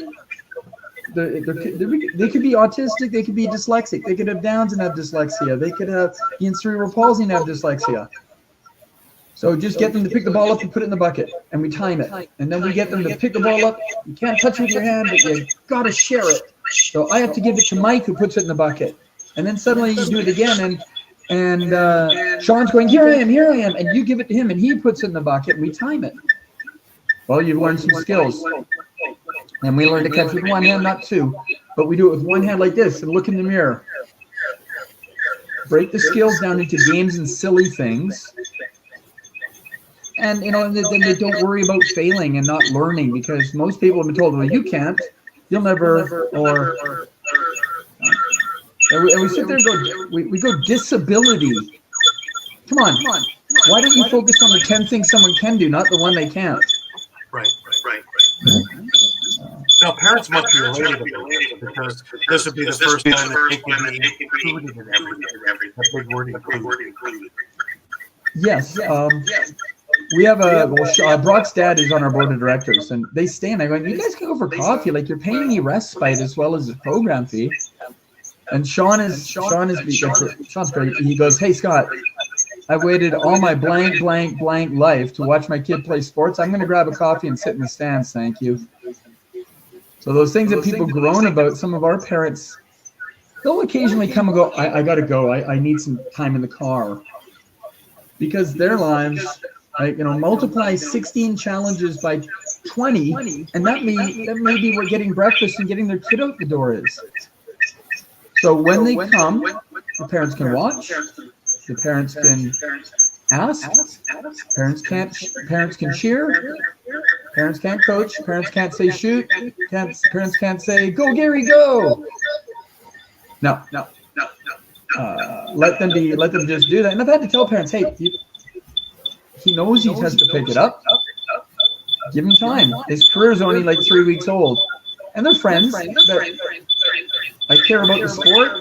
they could be autistic, they could be dyslexic, they could have Downs and have dyslexia, they could have cerebral palsy and have dyslexia. So just get them to pick the ball up and put it in the bucket, and we time it. And then we get them to pick the ball up. You can't touch it with your hand, but you got to share it. So I have to give it to Mike, who puts it in the bucket. And then suddenly you do it again, and Shawn's going, here I am, and you give it to him, and he puts it in the bucket, and we time it. Well, you've learned some skills. And we learn to catch with one hand, not two. But we do it with one hand like this, and look in the mirror. Break the skills down into games and silly things. And, then they don't worry about failing and not learning, because most people have been told, well, you can't, you'll never, and we sit there and go, we go disability. Come on. Why don't you focus on the 10 things someone can do, not the one they can't? Right. Now, parents must be elated about this, because this would be the first time that they can be included in everything. A big word, included. Yes. We have Brock's dad is on our board of directors, and they stay, and I go, you guys can go for coffee. Like, you're paying me respite as well as the program fee. And Shawn's great. He goes, hey, Scott, I've waited all my blank life to watch my kid play sports. I'm going to grab a coffee and sit in the stands. Thank you. So those things that people groan about, some of our parents, they'll occasionally come and go, I got to go. I need some time in the car. Because their lives, multiply 16 challenges by 20, and that may be what getting breakfast and getting their kid out the door is. So when they come, the parents can watch, the parents can ask, parents can cheer, parents can't coach, parents can't say shoot, parents can't say go Gary go. No. Let them just do that. And I've had to tell parents, hey, he knows he has to pick it up. Give him time. His career's only like 3 weeks old. And they're friends that I care about the sport,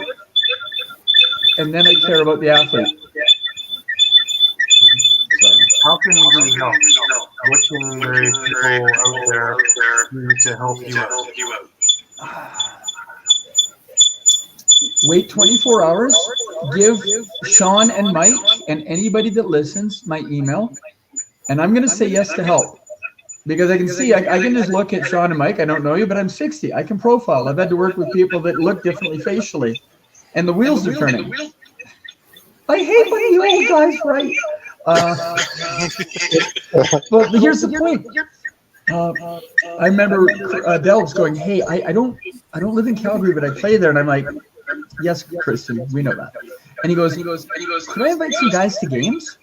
and then I care about the athlete. So, how can we help? What can the people out there do to help you out? Wait 24 hours. Give Shawn and Mike and anybody that listens my email, and I'm going to say yes to help. Because I can see, I can just look at Shawn and Mike. I don't know you, but I'm 60. I can profile. I've had to work with people that look differently facially. And the wheels are turning. I hate when you old guys write. But here's the point. I remember Delbs going, hey, I don't live in Calgary, but I play there. And I'm like, yes, Kristen, we know that. And he goes, could I invite some guys to games?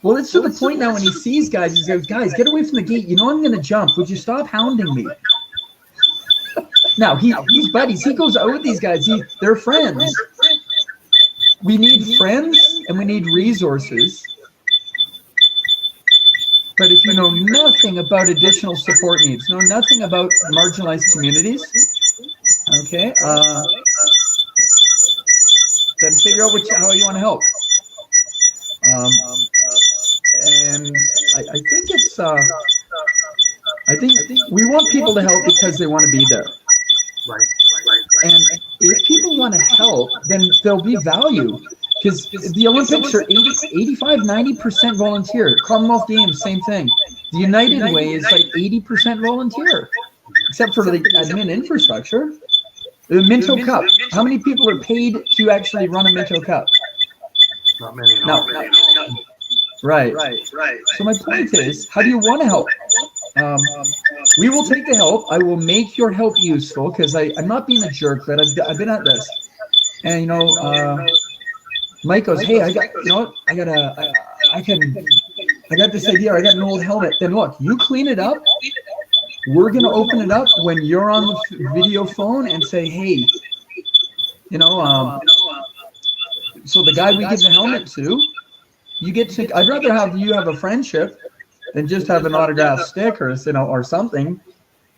Well, it's to the point now when he sees guys, he says, guys, get away from the gate. You know I'm going to jump. Would you stop hounding me? Now, he's buddies. He goes out with these guys. They're friends. We need friends and we need resources. But if you know nothing about additional support needs, know nothing about marginalized communities, okay, then figure out how you want to help. And I think it's I think we want people to help because they want to be there. Right. And if people want to help, then there'll be value. Because the Olympics are 85-90% volunteer. Commonwealth Games, same thing. The United Way is like 80% volunteer, except for the admin infrastructure. The Minto Cup. How many people are paid to actually run a Minto Cup? Not many. No. Right. So my point is, how do you want to help? We will take the help. I will make your help useful because I'm not being a jerk, but I've been at this. And Mike goes, hey, I got this idea. I got an old helmet. Then look, you clean it up We're going to open it up when you're on the video phone and say, hey, you know, so the guy we give the helmet to, you get to, I'd rather have you have a friendship than just have an autographed stick or, you know, or something.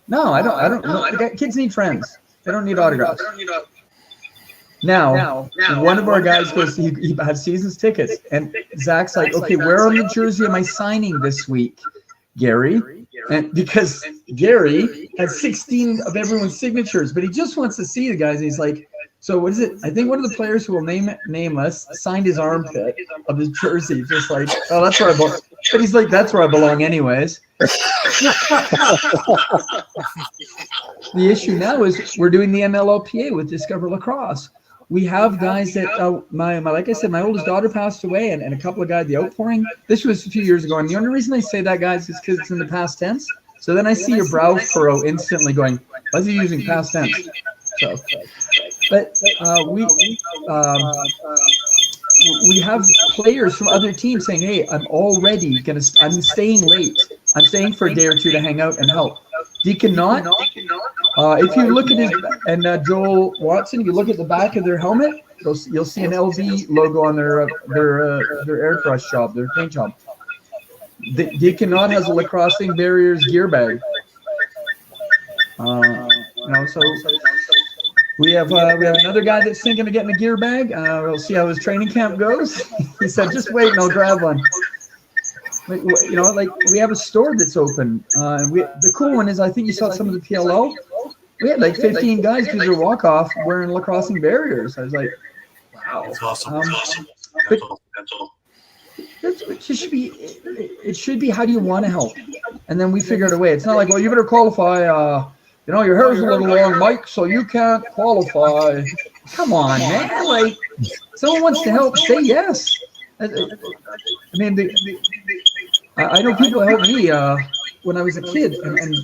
No, I don't know. Kids need friends. They don't need autographs. Now, one of our guys goes, he has season's tickets, and Zach's like, okay, where on the jersey am I signing this week, Gary? And because Gary has 16 of everyone's signatures, but he just wants to see the guys. And he's like, so what is it? I think one of the players who will name it nameless signed his armpit of his jersey, just like, oh, that's where I belong. But he's like, that's where I belong anyways. The issue now is we're doing the MLLPA with Discover Lacrosse. We have guys that like I said, my oldest daughter passed away, and a couple of guys, the outpouring. This was a few years ago, and the only reason I say that, guys, is because it's in the past tense. So then I see your brow furrow instantly going, why is he using past tense? So, but we have players from other teams saying, hey, I'm staying late. I'm staying for a day or two to hang out and help. Deacon Knott, if you look at his, and Joel Watson, if you look at the back of their helmet, you'll see an LV logo on their airbrush job, their paint job. Deacon Knott has a Lacrossing Barriers gear bag. So we have another guy that's thinking of getting a gear bag. We'll see how his training camp goes. He said, just wait and I'll grab one. You know, like we have a store that's open. The cool one is, I think you saw some of the PLO. We had like 15 guys do their walk off wearing Lacrossing Barriers. I was like, wow, that's awesome. That's all. It should be how do you want to help, and then we figure out a way. It's not like, well, you better qualify. You know, your hair's a little long, Mike, so you can't qualify. Come on, man! Like, someone wants to help, say yes. I mean, I know people helped me when I was a kid, and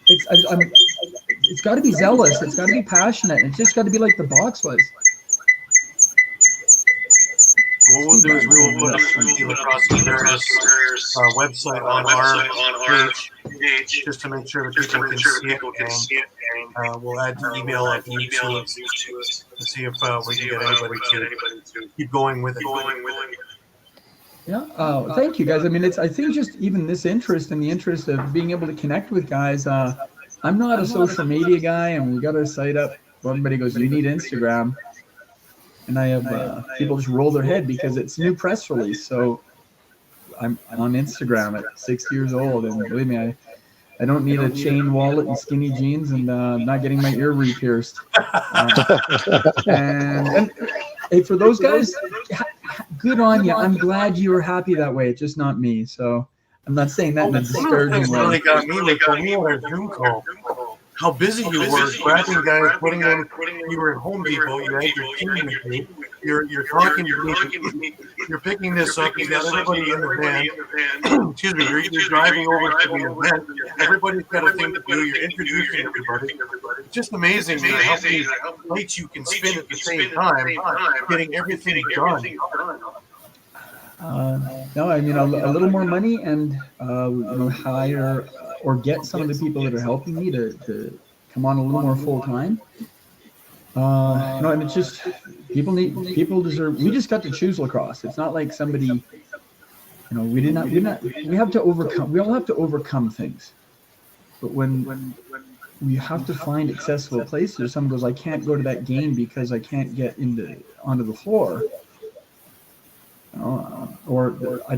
it's got to be zealous. It's got to be passionate. It's just got to be like the box was. What we'll do is we will put the Lacrossing Barriers website on our page just to make sure that people can see it. And we'll add the email and link to it to see if we can get anybody to keep going with it. Yeah. Thank you, guys. I mean, I think just even this interest and the interest of being able to connect with guys. I'm not a social media guy, and we got our site up. Everybody goes, you need Instagram. And I have people just roll their head because it's a new press release. So I'm on Instagram at 60 years old, and believe me, I don't need a chain wallet and skinny jeans and not getting my ear re-pierced. And hey, for those guys, good on you. I'm glad you were happy that way. It's just not me. So I'm not saying that in a discouraging way. Really got me on a Zoom call. How busy you were, grabbing guys, putting them. You were at Home Depot. You had your team with you. You're talking to me. You're picking this up. You got everybody in the van. Excuse me. You're driving over to the event. Everybody's got a thing to do. You're introducing everybody. It's just amazing how many plates you can spin at the same time, getting everything done. No, I mean a little more money and hire or get some of the people that are helping me to come on a little more full time. And it's just people deserve. We just got to choose lacrosse. It's not like somebody, we have to overcome. We all have to overcome things. But when we have to find accessible places, someone goes, I can't go to that game because I can't get onto the floor. Or I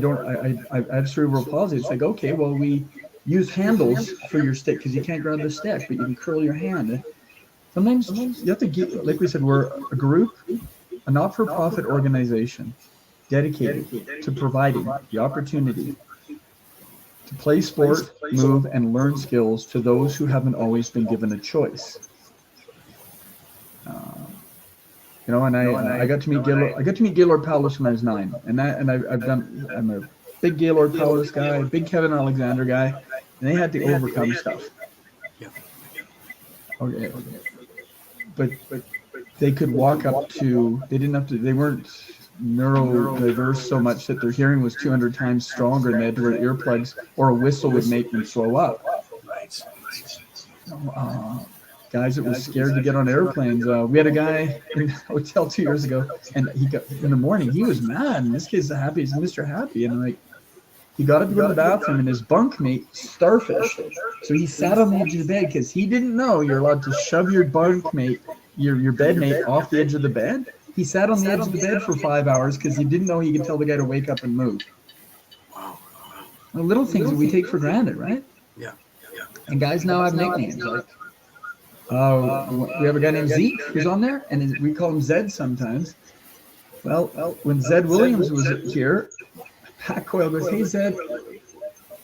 have cerebral palsy. It's like, okay, well, we use handles for your stick because you can't grab the stick, but you can curl your hand. Sometimes you have to get, like we said, we're a group, a not-for-profit organization dedicated to providing the opportunity to play sport, move, and learn skills to those who haven't always been given a choice. And I got to meet Gaylord. I got to meet Gaylord Powless when I was 9, I'm a big Gaylord Powless guy, big Kevin Alexander guy, and they had to overcome stuff. Okay, but they could walk up to. They didn't have to. They weren't neurodiverse so much that their hearing was 200 times stronger, and they had to wear earplugs, or a whistle would make them slow up. guys that were scared to get on airplanes. We had a guy in a hotel 2 years ago, and he got in the morning. He was mad, and this kid's the happiest, Mr. Happy, and like he got up to go to the bathroom, and his bunkmate starfished. So he sat on the edge of the bed because he didn't know you're allowed to shove your bunkmate, your bedmate, off the edge of the bed. He sat on the edge of the bed for 5 hours because he didn't know he could tell the guy to wake up and move. The little things that we take for granted, right? Yeah. And guys now have nicknames. Like, we have a guy named Zeke who's on there, and we call him Zed sometimes. Well, when Zed Williams was here, Pat Coyle goes, "Hey, Zed,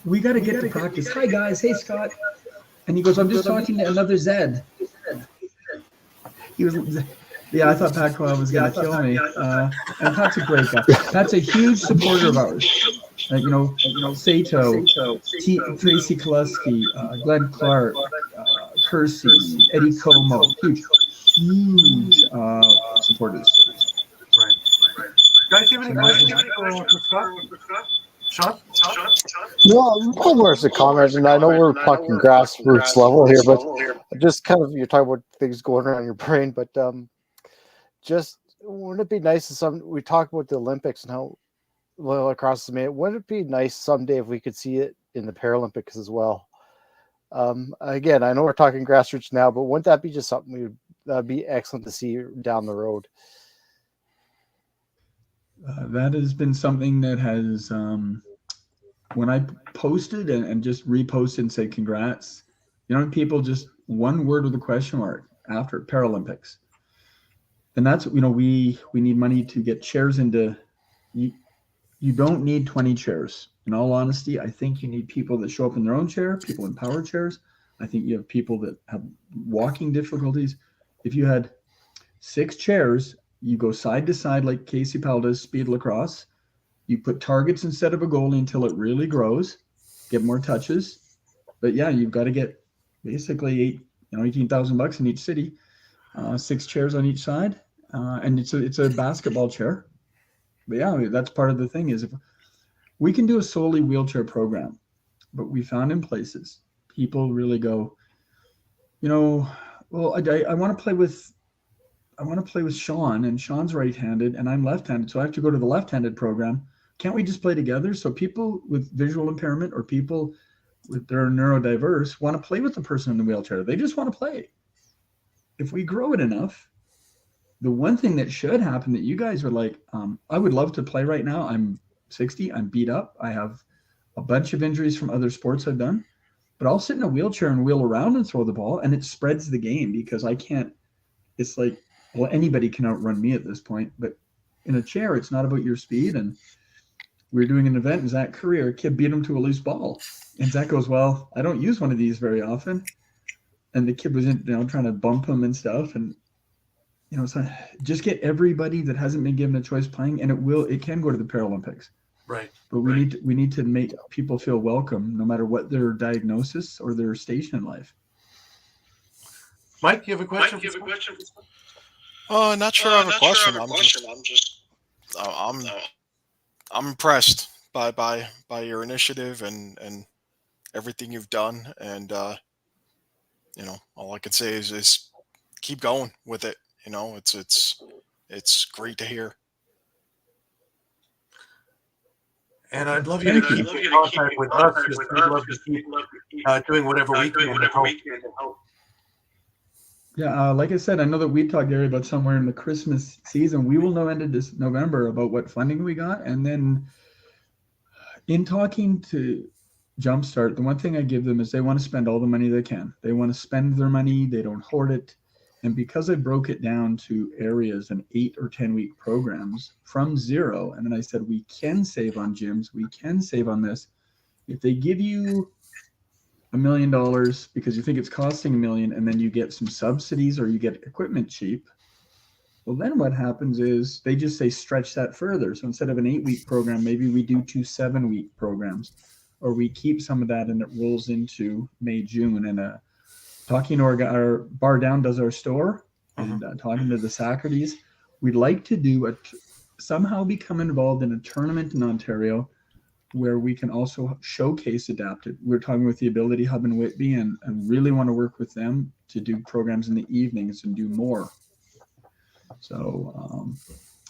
we got to get to practice. Hi, guys. Hey, Scott." And he goes, "I'm just talking to another Zed." He was, yeah, I thought Pat Coyle was going to kill me. And Pat's a great guy. Pat's a huge supporter of ours. Sato, Tracy Koleski, Glenn Clark, Kersey, Eddie Como, huge supporters. Right. Guys, do you have any questions for Scott? Shawn? No, more as a comment, and I know we're talking grassroots level here, but just kind of you're talking about things going around your brain, but just wouldn't it be nice if we talk about the Olympics and how lacrosse is made? Wouldn't it be nice someday if we could see it in the Paralympics as well? Again, I know we're talking grassroots now, but wouldn't that be just something that'd be excellent to see down the road? That has been something that has, when I posted and just reposted and said congrats, people just one word with a question mark after Paralympics. And that's, we need money to get chairs into, you don't need 20 chairs. In all honesty, I think you need people that show up in their own chair, people in power chairs. I think you have people that have walking difficulties. If you had 6 chairs, you go side to side like Casey Powell does speed lacrosse. You put targets instead of a goalie until it really grows, get more touches. But yeah, you've got to get basically $18,000 in each city, 6 chairs on each side, and it's a basketball chair. But yeah, that's part of the thing is if we can do a solely wheelchair program, but we found in places people really go, well, I want to play with Shawn, and Shawn's right-handed and I'm left-handed, so I have to go to the left-handed program. Can't we just play together? So people with visual impairment or people that are neurodiverse want to play with the person in the wheelchair. They just want to play. If we grow it enough, the one thing that should happen that you guys are like, I would love to play right now. I'm 60, I'm beat up. I have a bunch of injuries from other sports I've done, but I'll sit in a wheelchair and wheel around and throw the ball, and it spreads the game because I can't, it's like, well, anybody can outrun me at this point, but in a chair, it's not about your speed. And we were doing an event in Zach's career, a kid beat him to a loose ball. And Zach goes, well, I don't use one of these very often. And the kid was trying to bump him and stuff. And, so just get everybody that hasn't been given a choice playing, and it can go to the Paralympics. Right. But we need to make people feel welcome no matter what their diagnosis or their station in life. Mike, you have a question? Not sure I have a question. I'm impressed by your initiative and everything you've done, and all I can say is keep going with it. It's great to hear. And I'd love you to keep in contact with us. We'd love to keep doing whatever we can to help. Yeah, like I said, I know that we talked, Gary, about somewhere in the Christmas season. We will know end of this November about what funding we got. And then in talking to Jumpstart, the one thing I give them is they want to spend all the money they can. They want to spend their money. They don't hoard it. And because I broke it down to areas and 8 or 10 week programs from 0, and then I said, we can save on gyms. We can save on this. If they give you $1 million because you think it's costing $1 million, and then you get some subsidies or you get equipment cheap, well, then what happens is they just say stretch that further. So instead of an 8-week program, maybe we do 2 7-week programs, or we keep some of that and it rolls into May, June. And talking to our bar down does our store, and talking to the Socrates, we'd like to do somehow become involved in a tournament in Ontario where we can also showcase adapted. We're talking with the Ability Hub in Whitby and really want to work with them to do programs in the evenings and do more. So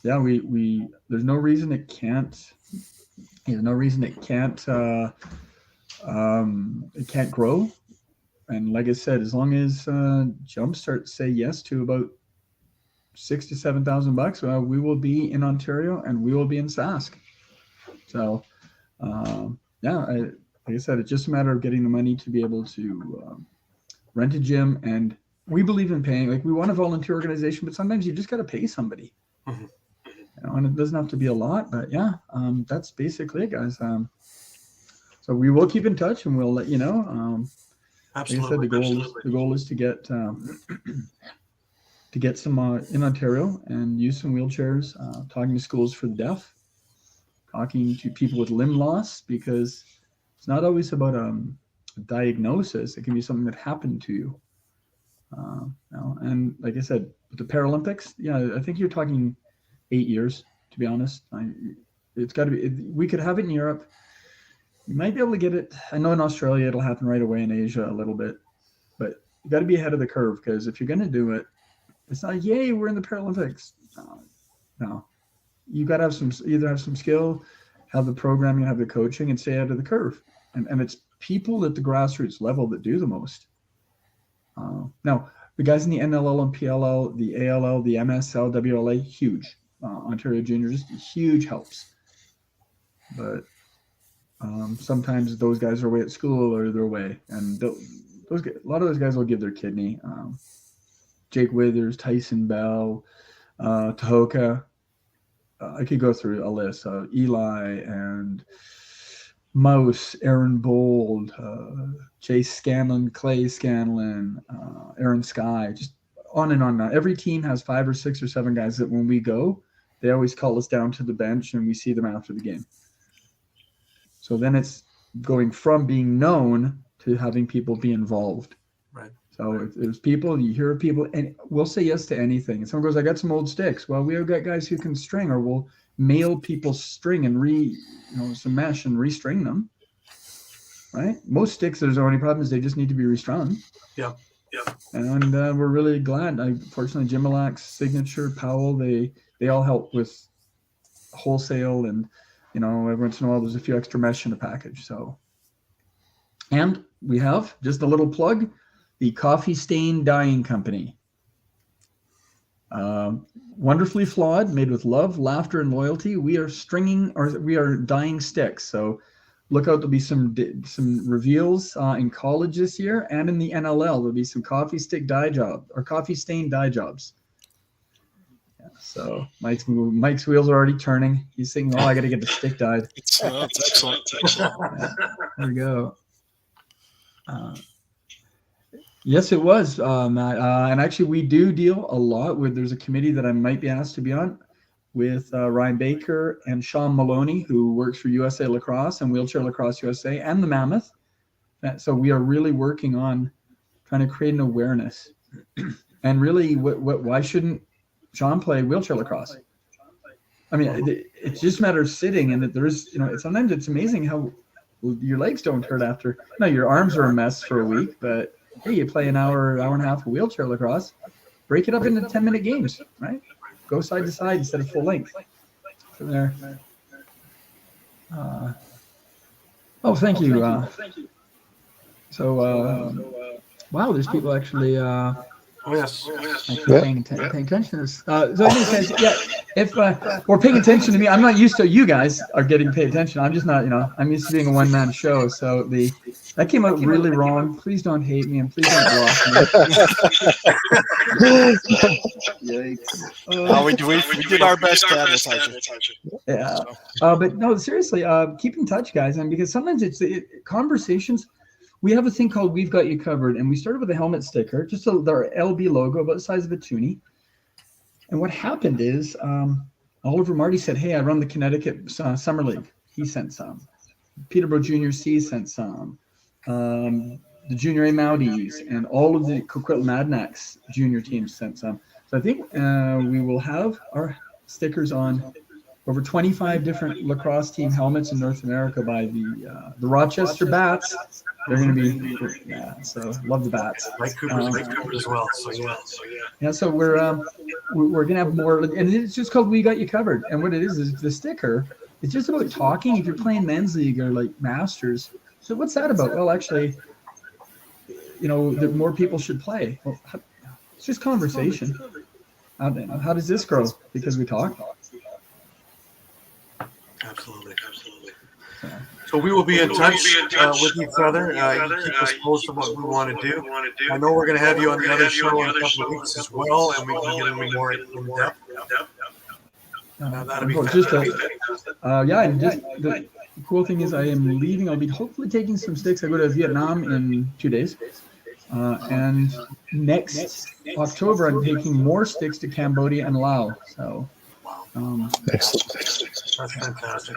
yeah, we there's no reason it can't. There's no reason it can't grow. And like I said, as long as Jumpstart say yes to about $6,000 to $7,000, we will be in Ontario and we will be in Sask. So yeah, like I said, it's just a matter of getting the money to be able to rent a gym. And we believe in paying. Like, we want a volunteer organization, but sometimes you just got to pay somebody. Mm-hmm. You know, and it doesn't have to be a lot, but yeah, that's basically it, guys. So we will keep in touch and we'll let you know. Absolutely. Like I said, the goal is to get some in Ontario and use some wheelchairs, talking to schools for the deaf, talking to people with limb loss, because it's not always about a diagnosis. It can be something that happened to you. You know, and like I said, with the Paralympics, yeah, I think you're talking 8 years, to be honest. It's got to be. We could have it in Europe. You might be able to get it. I know in Australia it'll happen right away, in Asia a little bit, but you got to be ahead of the curve, because if you're going to do it, it's not, yay, we're in the Paralympics. No, you got to have either have some skill, have the programming, have the coaching, and stay ahead of the curve. And it's people at the grassroots level that do the most. Now, the guys in the NLL and PLL, the ALL, the MSL, WLA, huge. Ontario Juniors, huge helps. But sometimes those guys are away at school or they're away. And a lot of those guys will give their kidney. Jake Withers, Tyson Bell, Tahoka. I could go through a list. Eli and Mouse, Aaron Bold, Chase Scanlon, Clay Scanlon, Aaron Sky, just on and on. Every team has 5 or 6 or 7 guys that when we go, they always call us down to the bench and we see them after the game. So then it's going from being known to having people be involved. Right. So if there's people, you hear people, and we'll say yes to anything. And someone goes, I got some old sticks. Well, we've got guys who can string, or we'll mail people string and some mesh and restring them. Right? Most sticks, there's only problem is they just need to be restrung. Yeah. Yeah. And we're really glad. Fortunately, Jimalak's Signature, Powell, they all help with wholesale, and every once in a while there's a few extra mesh in the package. So, and we have just a little plug, the Coffee Stain Dyeing Company. Wonderfully flawed, made with love, laughter, and loyalty. We are dyeing sticks. So look out, there'll be some reveals in college this year, and in the NLL there'll be some coffee stain dye jobs. Yeah, so Mike's wheels are already turning. He's thinking, I got to get the stick dyed. It's excellent. Yeah, there we go. Yes, it was, Matt. And actually, we do deal a lot with. There's a committee that I might be asked to be on with Ryan Baker and Sean Maloney, who works for USA Lacrosse and Wheelchair Lacrosse USA and the Mammoth. So we are really working on trying to create an awareness. And really, why shouldn't Sean play wheelchair lacrosse? I mean, it's just a matter of sitting, and that there's, sometimes it's amazing how your legs don't hurt after. No, your arms are a mess for a week, but hey, you play an hour and a half of wheelchair lacrosse, break it up into 10-minute games, right? Go side to side instead of full length. So there. Thank you. Wow, there's people actually. Yes. Paying attention to this. If we're paying attention to me, I'm not used to you guys are getting paid attention. I'm just not, I'm used to being a one-man show. So that came out really wrong. Please don't hate me, and please don't block me. Yikes. We did our best to advertise it. Yeah. But no, seriously, keep in touch, guys. And because sometimes it's conversations. We have a thing called We've Got You Covered, and we started with a helmet sticker, just our LB logo, about the size of a toonie. And what happened is Oliver Marty said, hey, I run the Connecticut Summer League. He sent some. Peterborough Junior C sent some. The Junior A Mounties and all of the Coquitlam Madnax junior teams sent some. So I think we will have our stickers on over 25 different lacrosse team helmets in North America by the Rochester Bats. They're going to be, so love the Bats. Like Cooper as well. So yeah. So we're going to have more, and it's just called We Got You Covered. And what it is the sticker. It's just about talking. If you're playing men's league or like masters, so what's that about? Well, actually, that more people should play. Well, it's just conversation. How does this grow? Because we talk. Absolutely. So we will be in touch with each other. You keep us posted what we want to do. I know we're going to have you on the other show in a couple of weeks as well, and we can get into more in depth. That'll be fantastic. And just the cool thing is I am leaving. I'll be hopefully taking some sticks. I go to Vietnam in 2 days. And next October, I'm taking more sticks to Cambodia and Laos. So, excellent. That's fantastic.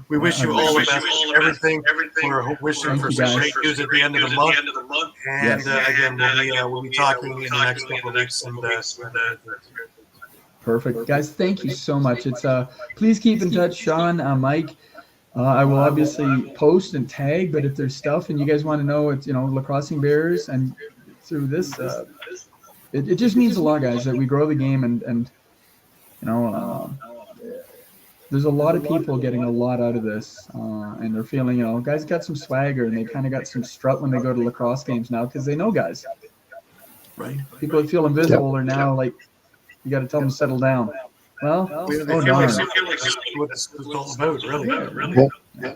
We wish you all the best. Everything. We're wishing for some great news at the end of the month. And again, we'll be talking in the next couple of weeks. Perfect, guys. Thank you so much. It's please keep in touch, Shawn, Mike. I will obviously post and tag, but if there's stuff and you guys want to know, it's Lacrossing Bears and through this, it just means a lot, guys, that we grow the game and there's a lot of people getting a lot out of this, and they're feeling, guys got some swagger and they kind of got some strut when they go to lacrosse games now because they know guys. Right. People that feel invisible are now like, you got to tell them to settle down. Well, they feel like that's what it's all about, really. Yeah.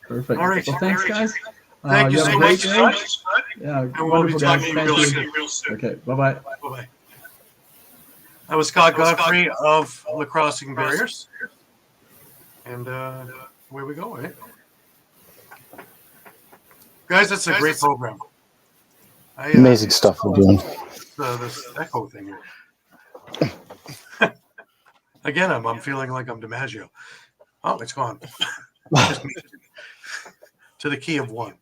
Perfect. All right. Well, thanks, guys. Thank you so much. Yeah, We'll be talking real soon. Okay, bye-bye. Bye-bye. That was Scott Godfrey of Lacrossing Barriers. And away we go, right? Guys, that's a great program. Amazing stuff we're doing. This echo thing here. Again, I'm feeling like I'm DiMaggio. Oh, it's gone. To the key of 1.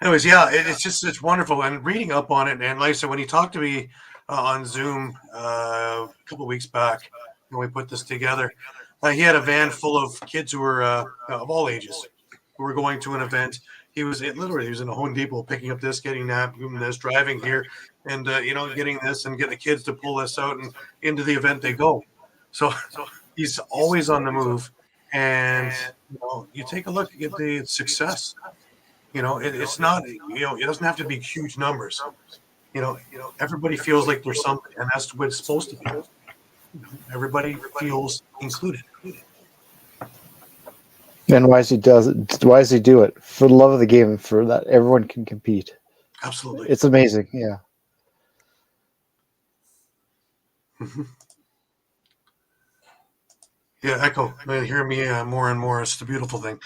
Anyways, it's wonderful. And reading up on it, and like I said, when he talked to me on Zoom a couple of weeks back when we put this together, he had a van full of kids who were of all ages who were going to an event. He was in a Home Depot picking up this, getting that, moving this, driving here, and getting this and getting the kids to pull this out, and into the event they go. So he's always on the move, and you take a look at the success. It's not it doesn't have to be huge numbers. Everybody feels like there's something, and that's what it's supposed to be. Everybody feels included. And why does he do it? For the love of the game, for that everyone can compete. Absolutely. It's amazing. Yeah. Mm-hmm. Yeah, echo. You hear me more and more. It's the beautiful thing.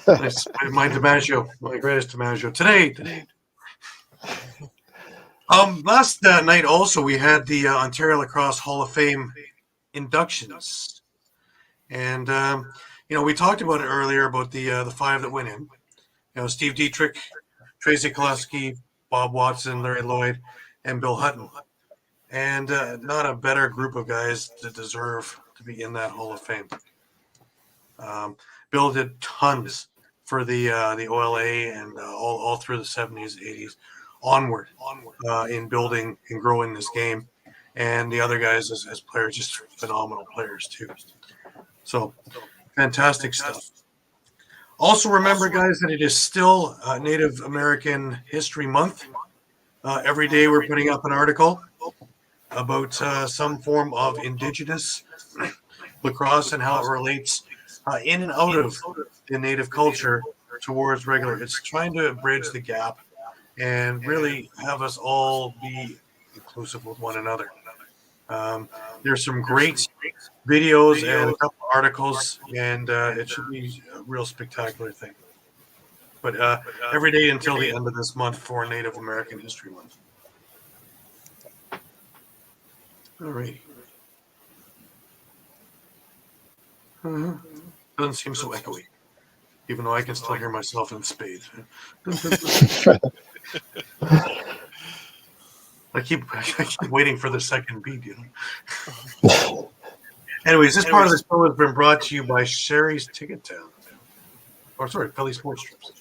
It's my DiMaggio, my greatest DiMaggio. Today. Last night also we had the Ontario Lacrosse Hall of Fame inductions. And, we talked about it earlier about the 5 that went in. Steve Dietrich, Tracy Kostiuk, Bob Watson, Larry Lloyd, and Bill Hutton. And not a better group of guys that deserve to be in that Hall of Fame. Bill did tons for the OLA and all through the 70s, 80s, onward in building and growing this game. And the other guys as players, just phenomenal players too. So, fantastic stuff. Also remember, guys, that it is still Native American History Month. Every day we're putting up an article about some form of Indigenous lacrosse and how it relates in and out of the Native culture towards regular. It's trying to bridge the gap and really have us all be inclusive with one another. There's some great videos and a couple articles, and it should be a real spectacular thing. But every day until the end of this month for Native American History Month. All right. Doesn't seem so echoey, even though I can still hear myself in spades. I keep waiting for the second beat, you know. Anyways, this part of the show has been brought to you by Sherry's Ticket Town. Philly Sports Trips.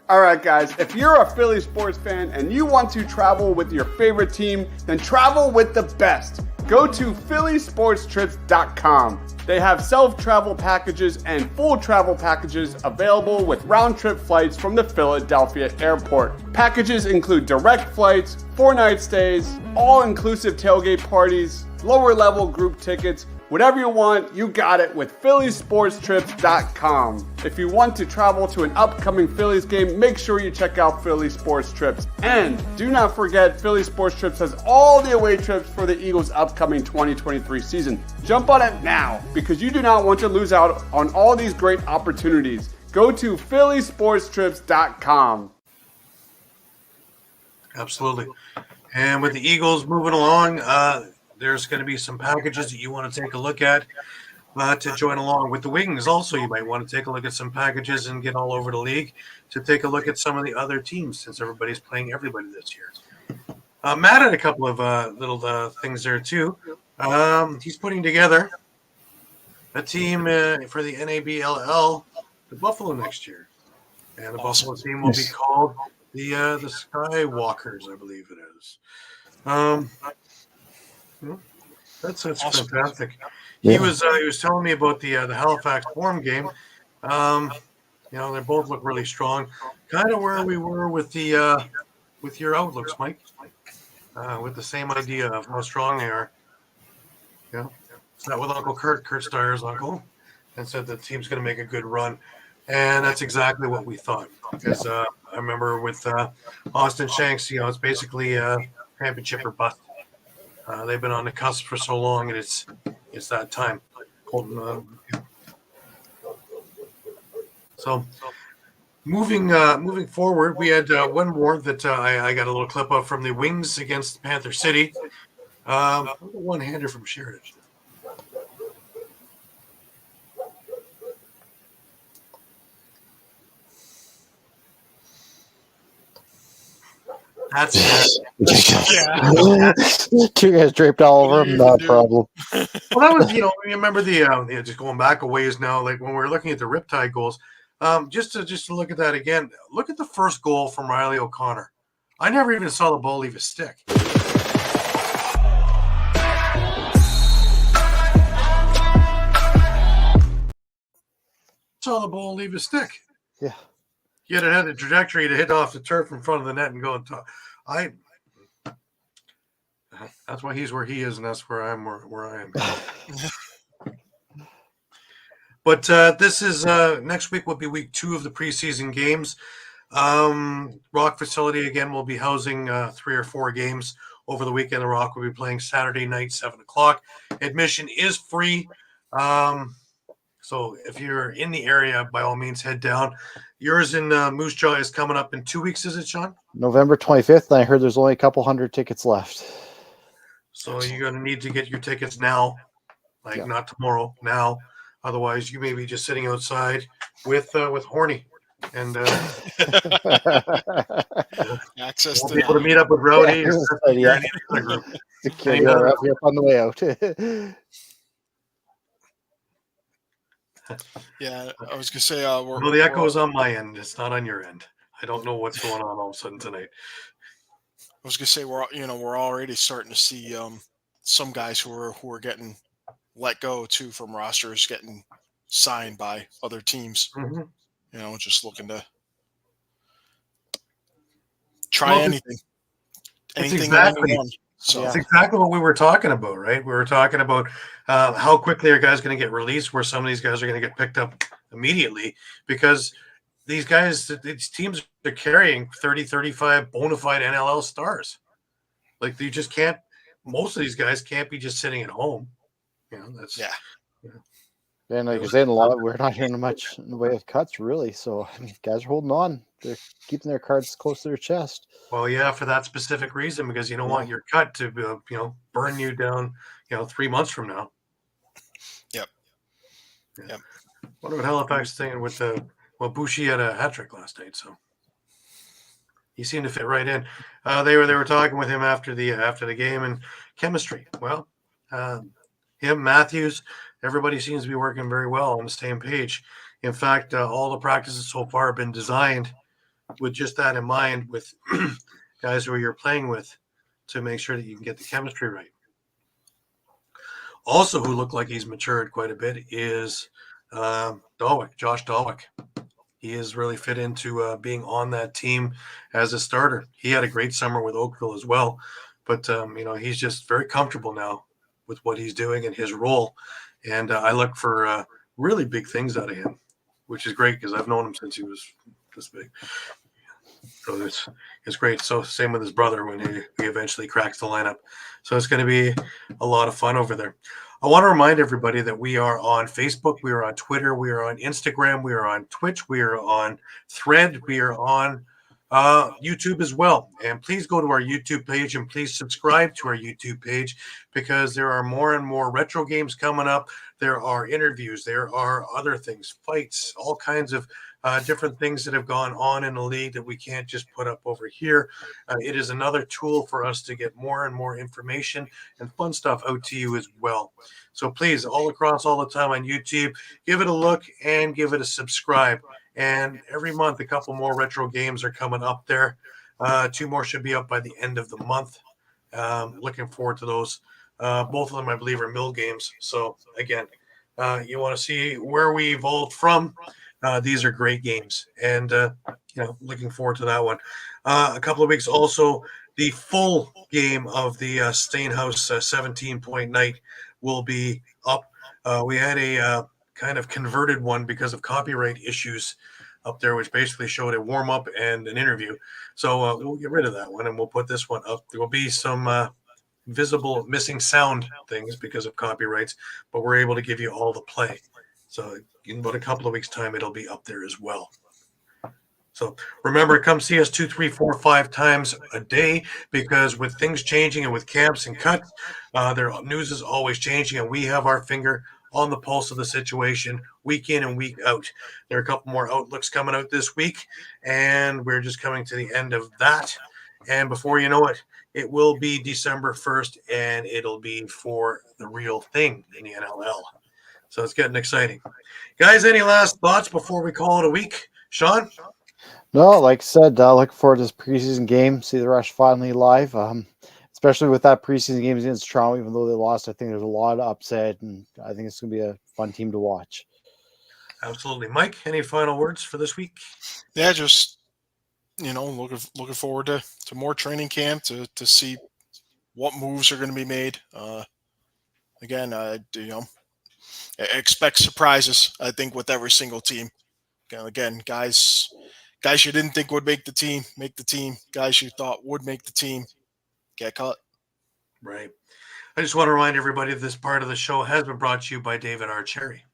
All right, guys, if you're a Philly sports fan and you want to travel with your favorite team, then travel with the best. Go to phillysportstrips.com. They have self-travel packages and full travel packages available with round-trip flights from the Philadelphia airport. Packages include direct flights, 4-night stays, all-inclusive tailgate parties, lower-level group tickets. Whatever you want, you got it with phillysportstrips.com. If you want to travel to an upcoming Phillies game, make sure you check out Philly Sports Trips. And do not forget, Philly Sports Trips has all the away trips for the Eagles' upcoming 2023 season. Jump on it now, because you do not want to lose out on all these great opportunities. Go to phillysportstrips.com. Absolutely. And with the Eagles moving along, there's going to be some packages that you want to take a look at to join along with the Wings. Also, you might want to take a look at some packages and get all over the league to take a look at some of the other teams, since everybody's playing everybody this year. Matt had a couple of little things there too. He's putting together a team for the NABLL, the Buffalo, next year. And the Buffalo team will be called the Skywalkers, I believe it is. That's awesome. Fantastic. Yeah. He was telling me about the Halifax Forum game. They both look really strong. Kind of where we were with the with your outlooks, Mike. With the same idea of how strong they are. Yeah, it's not with Uncle Kurt Steyer's uncle, and said the team's going to make a good run, and that's exactly what we thought. Because I remember with Austin Shanks, it's basically championship or bust. They've been on the cusp for so long, and it's that time. So moving forward, we had one more that I got a little clip of from the Wings against Panther City. One-hander from Sheridan. That's two guys draped all over him, not a problem. Well, that was, remember the just going back a ways now, like when we were looking at the Riptide goals, just to look at that again, look at the first goal from Riley O'Connor. I never even saw the ball leave his stick. Saw the ball leave his stick. Yeah. Yet it had a trajectory to hit off the turf in front of the net and go on top. That's why he's where he is, and that's where I'm where I am. But this is next week will be week 2 of the preseason games. Rock facility again will be housing 3 or 4 games over the weekend. The Rock will be playing Saturday night, 7:00. Admission is free. So if you're in the area, by all means, head down. Yours in Moose Jaw is coming up in 2 weeks, is it, Shawn? November 25th, and I heard there's only a couple hundred tickets left. So you're going to need to get your tickets now, not tomorrow, now. Otherwise, you may be just sitting outside with Horny. And access to be able to meet up with Rowdy. Yeah. You're up on the way out. Yeah, I was gonna say the echo's on my end. It's not on your end. I don't know what's going on all of a sudden tonight. I was gonna say we're already starting to see some guys who are getting let go too from rosters, getting signed by other teams. Mm-hmm. Just looking to try anything. Exactly. So that's exactly what we were talking about, right? We were talking about how quickly are guys going to get released, where some of these guys are going to get picked up immediately, because these teams are carrying 30, 35 bona fide NLL stars. Like, you just can't, most of these guys can't be just sitting at home. That's And like you're saying, we're not hearing much in the way of cuts, really. So guys are holding on. They're keeping their cards close to their chest. Well, yeah, for that specific reason, because you don't want your cut to, burn you down, 3 months from now. Yep. Yeah. Yep. What about Halifax thing with Bushi had a hat trick last night, so. He seemed to fit right in. They were talking with him after the game, and chemistry. Well, him, Matthews, everybody seems to be working very well on the same page. In fact, all the practices so far have been designed with just that in mind, with guys who you're playing with, to make sure that you can get the chemistry right. Also, who looked like he's matured quite a bit is Josh Dawick. He is really fit into being on that team as a starter. He had a great summer with Oakville as well, but he's just very comfortable now with what he's doing and his role. And I look for really big things out of him, which is great because I've known him since he was this big. So it's great. So same with his brother when he eventually cracks the lineup. So it's going to be a lot of fun over there. I want to remind everybody that we are on Facebook, we are on Twitter, we are on Instagram, we are on Twitch, we are on Thread, we are on YouTube as well. And please go to our YouTube page and please subscribe to our YouTube page, because there are more and more retro games coming up. There are interviews, there are other things, fights, all kinds of different things that have gone on in the league that we can't just put up over here. It is another tool for us to get more and more information and fun stuff out to you as well. So please, all across all the time on YouTube, give it a look and give it a subscribe. And every month, a couple more retro games are coming up there. 2 more should be up by the end of the month. Looking forward to those. Both of them, I believe, are mill games. So again, you want to see where we evolved from. These are great games, and looking forward to that one. A couple of weeks also, the full game of the Stainhouse 17-point night will be up. We had a kind of converted one because of copyright issues up there, which basically showed a warm-up and an interview. So we'll get rid of that one, and we'll put this one up. There will be some visible missing sound things because of copyrights, but we're able to give you all the play. So in about a couple of weeks' time, it'll be up there as well. So remember, come see us 2, 3, 4, 5 times a day, because with things changing and with camps and cuts, their news is always changing, and we have our finger on the pulse of the situation week in and week out. There are a couple more outlooks coming out this week, and we're just coming to the end of that. And before you know it, it will be December 1st, and it'll be for the real thing in the NLL. So it's getting exciting. Guys, any last thoughts before we call it a week? Shawn? No, like I said, look forward to this preseason game. See the Rush finally live, especially with that preseason game against Toronto. Even though they lost, I think there's a lot of upset, and I think it's going to be a fun team to watch. Absolutely. Mike, any final words for this week? Yeah, just looking forward to more training camp to see what moves are going to be made. Again, expect surprises, I think, with every single team. Again, guys you didn't think would make the team. Guys you thought would make the team, get cut. Right. I just want to remind everybody that this part of the show has been brought to you by David R. Cherry.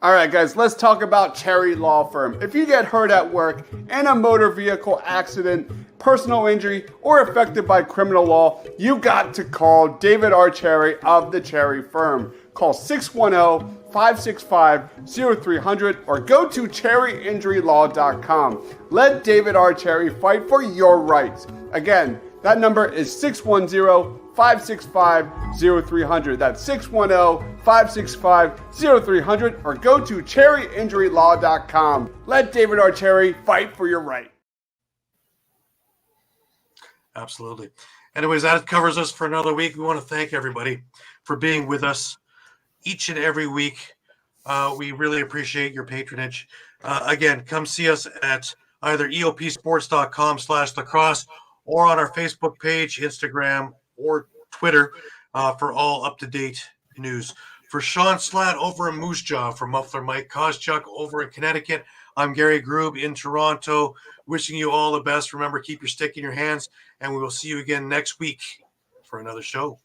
All right, guys, let's talk about Cherry Law Firm. If you get hurt at work in a motor vehicle accident, personal injury, or affected by criminal law, you got to call David R. Cherry of the Cherry Firm. Call 610-565-0300 or go to cherryinjurylaw.com. Let David R. Cherry fight for your rights. Again, that number is 610-565-0300. That's 610-565-0300 or go to cherryinjurylaw.com. Let David R. Cherry fight for your right. Absolutely. Anyways, that covers us for another week. We want to thank everybody for being with us each and every week. We really appreciate your patronage. Again, come see us at either eopsports.com/lacrosse or on our Facebook page, Instagram, or Twitter for all up-to-date news. For Shawn Slaght over in Moose Jaw, for Muffler Mike Kostiuk over in Connecticut, I'm Gary Groob in Toronto, wishing you all the best. Remember, keep your stick in your hands, and we will see you again next week for another show.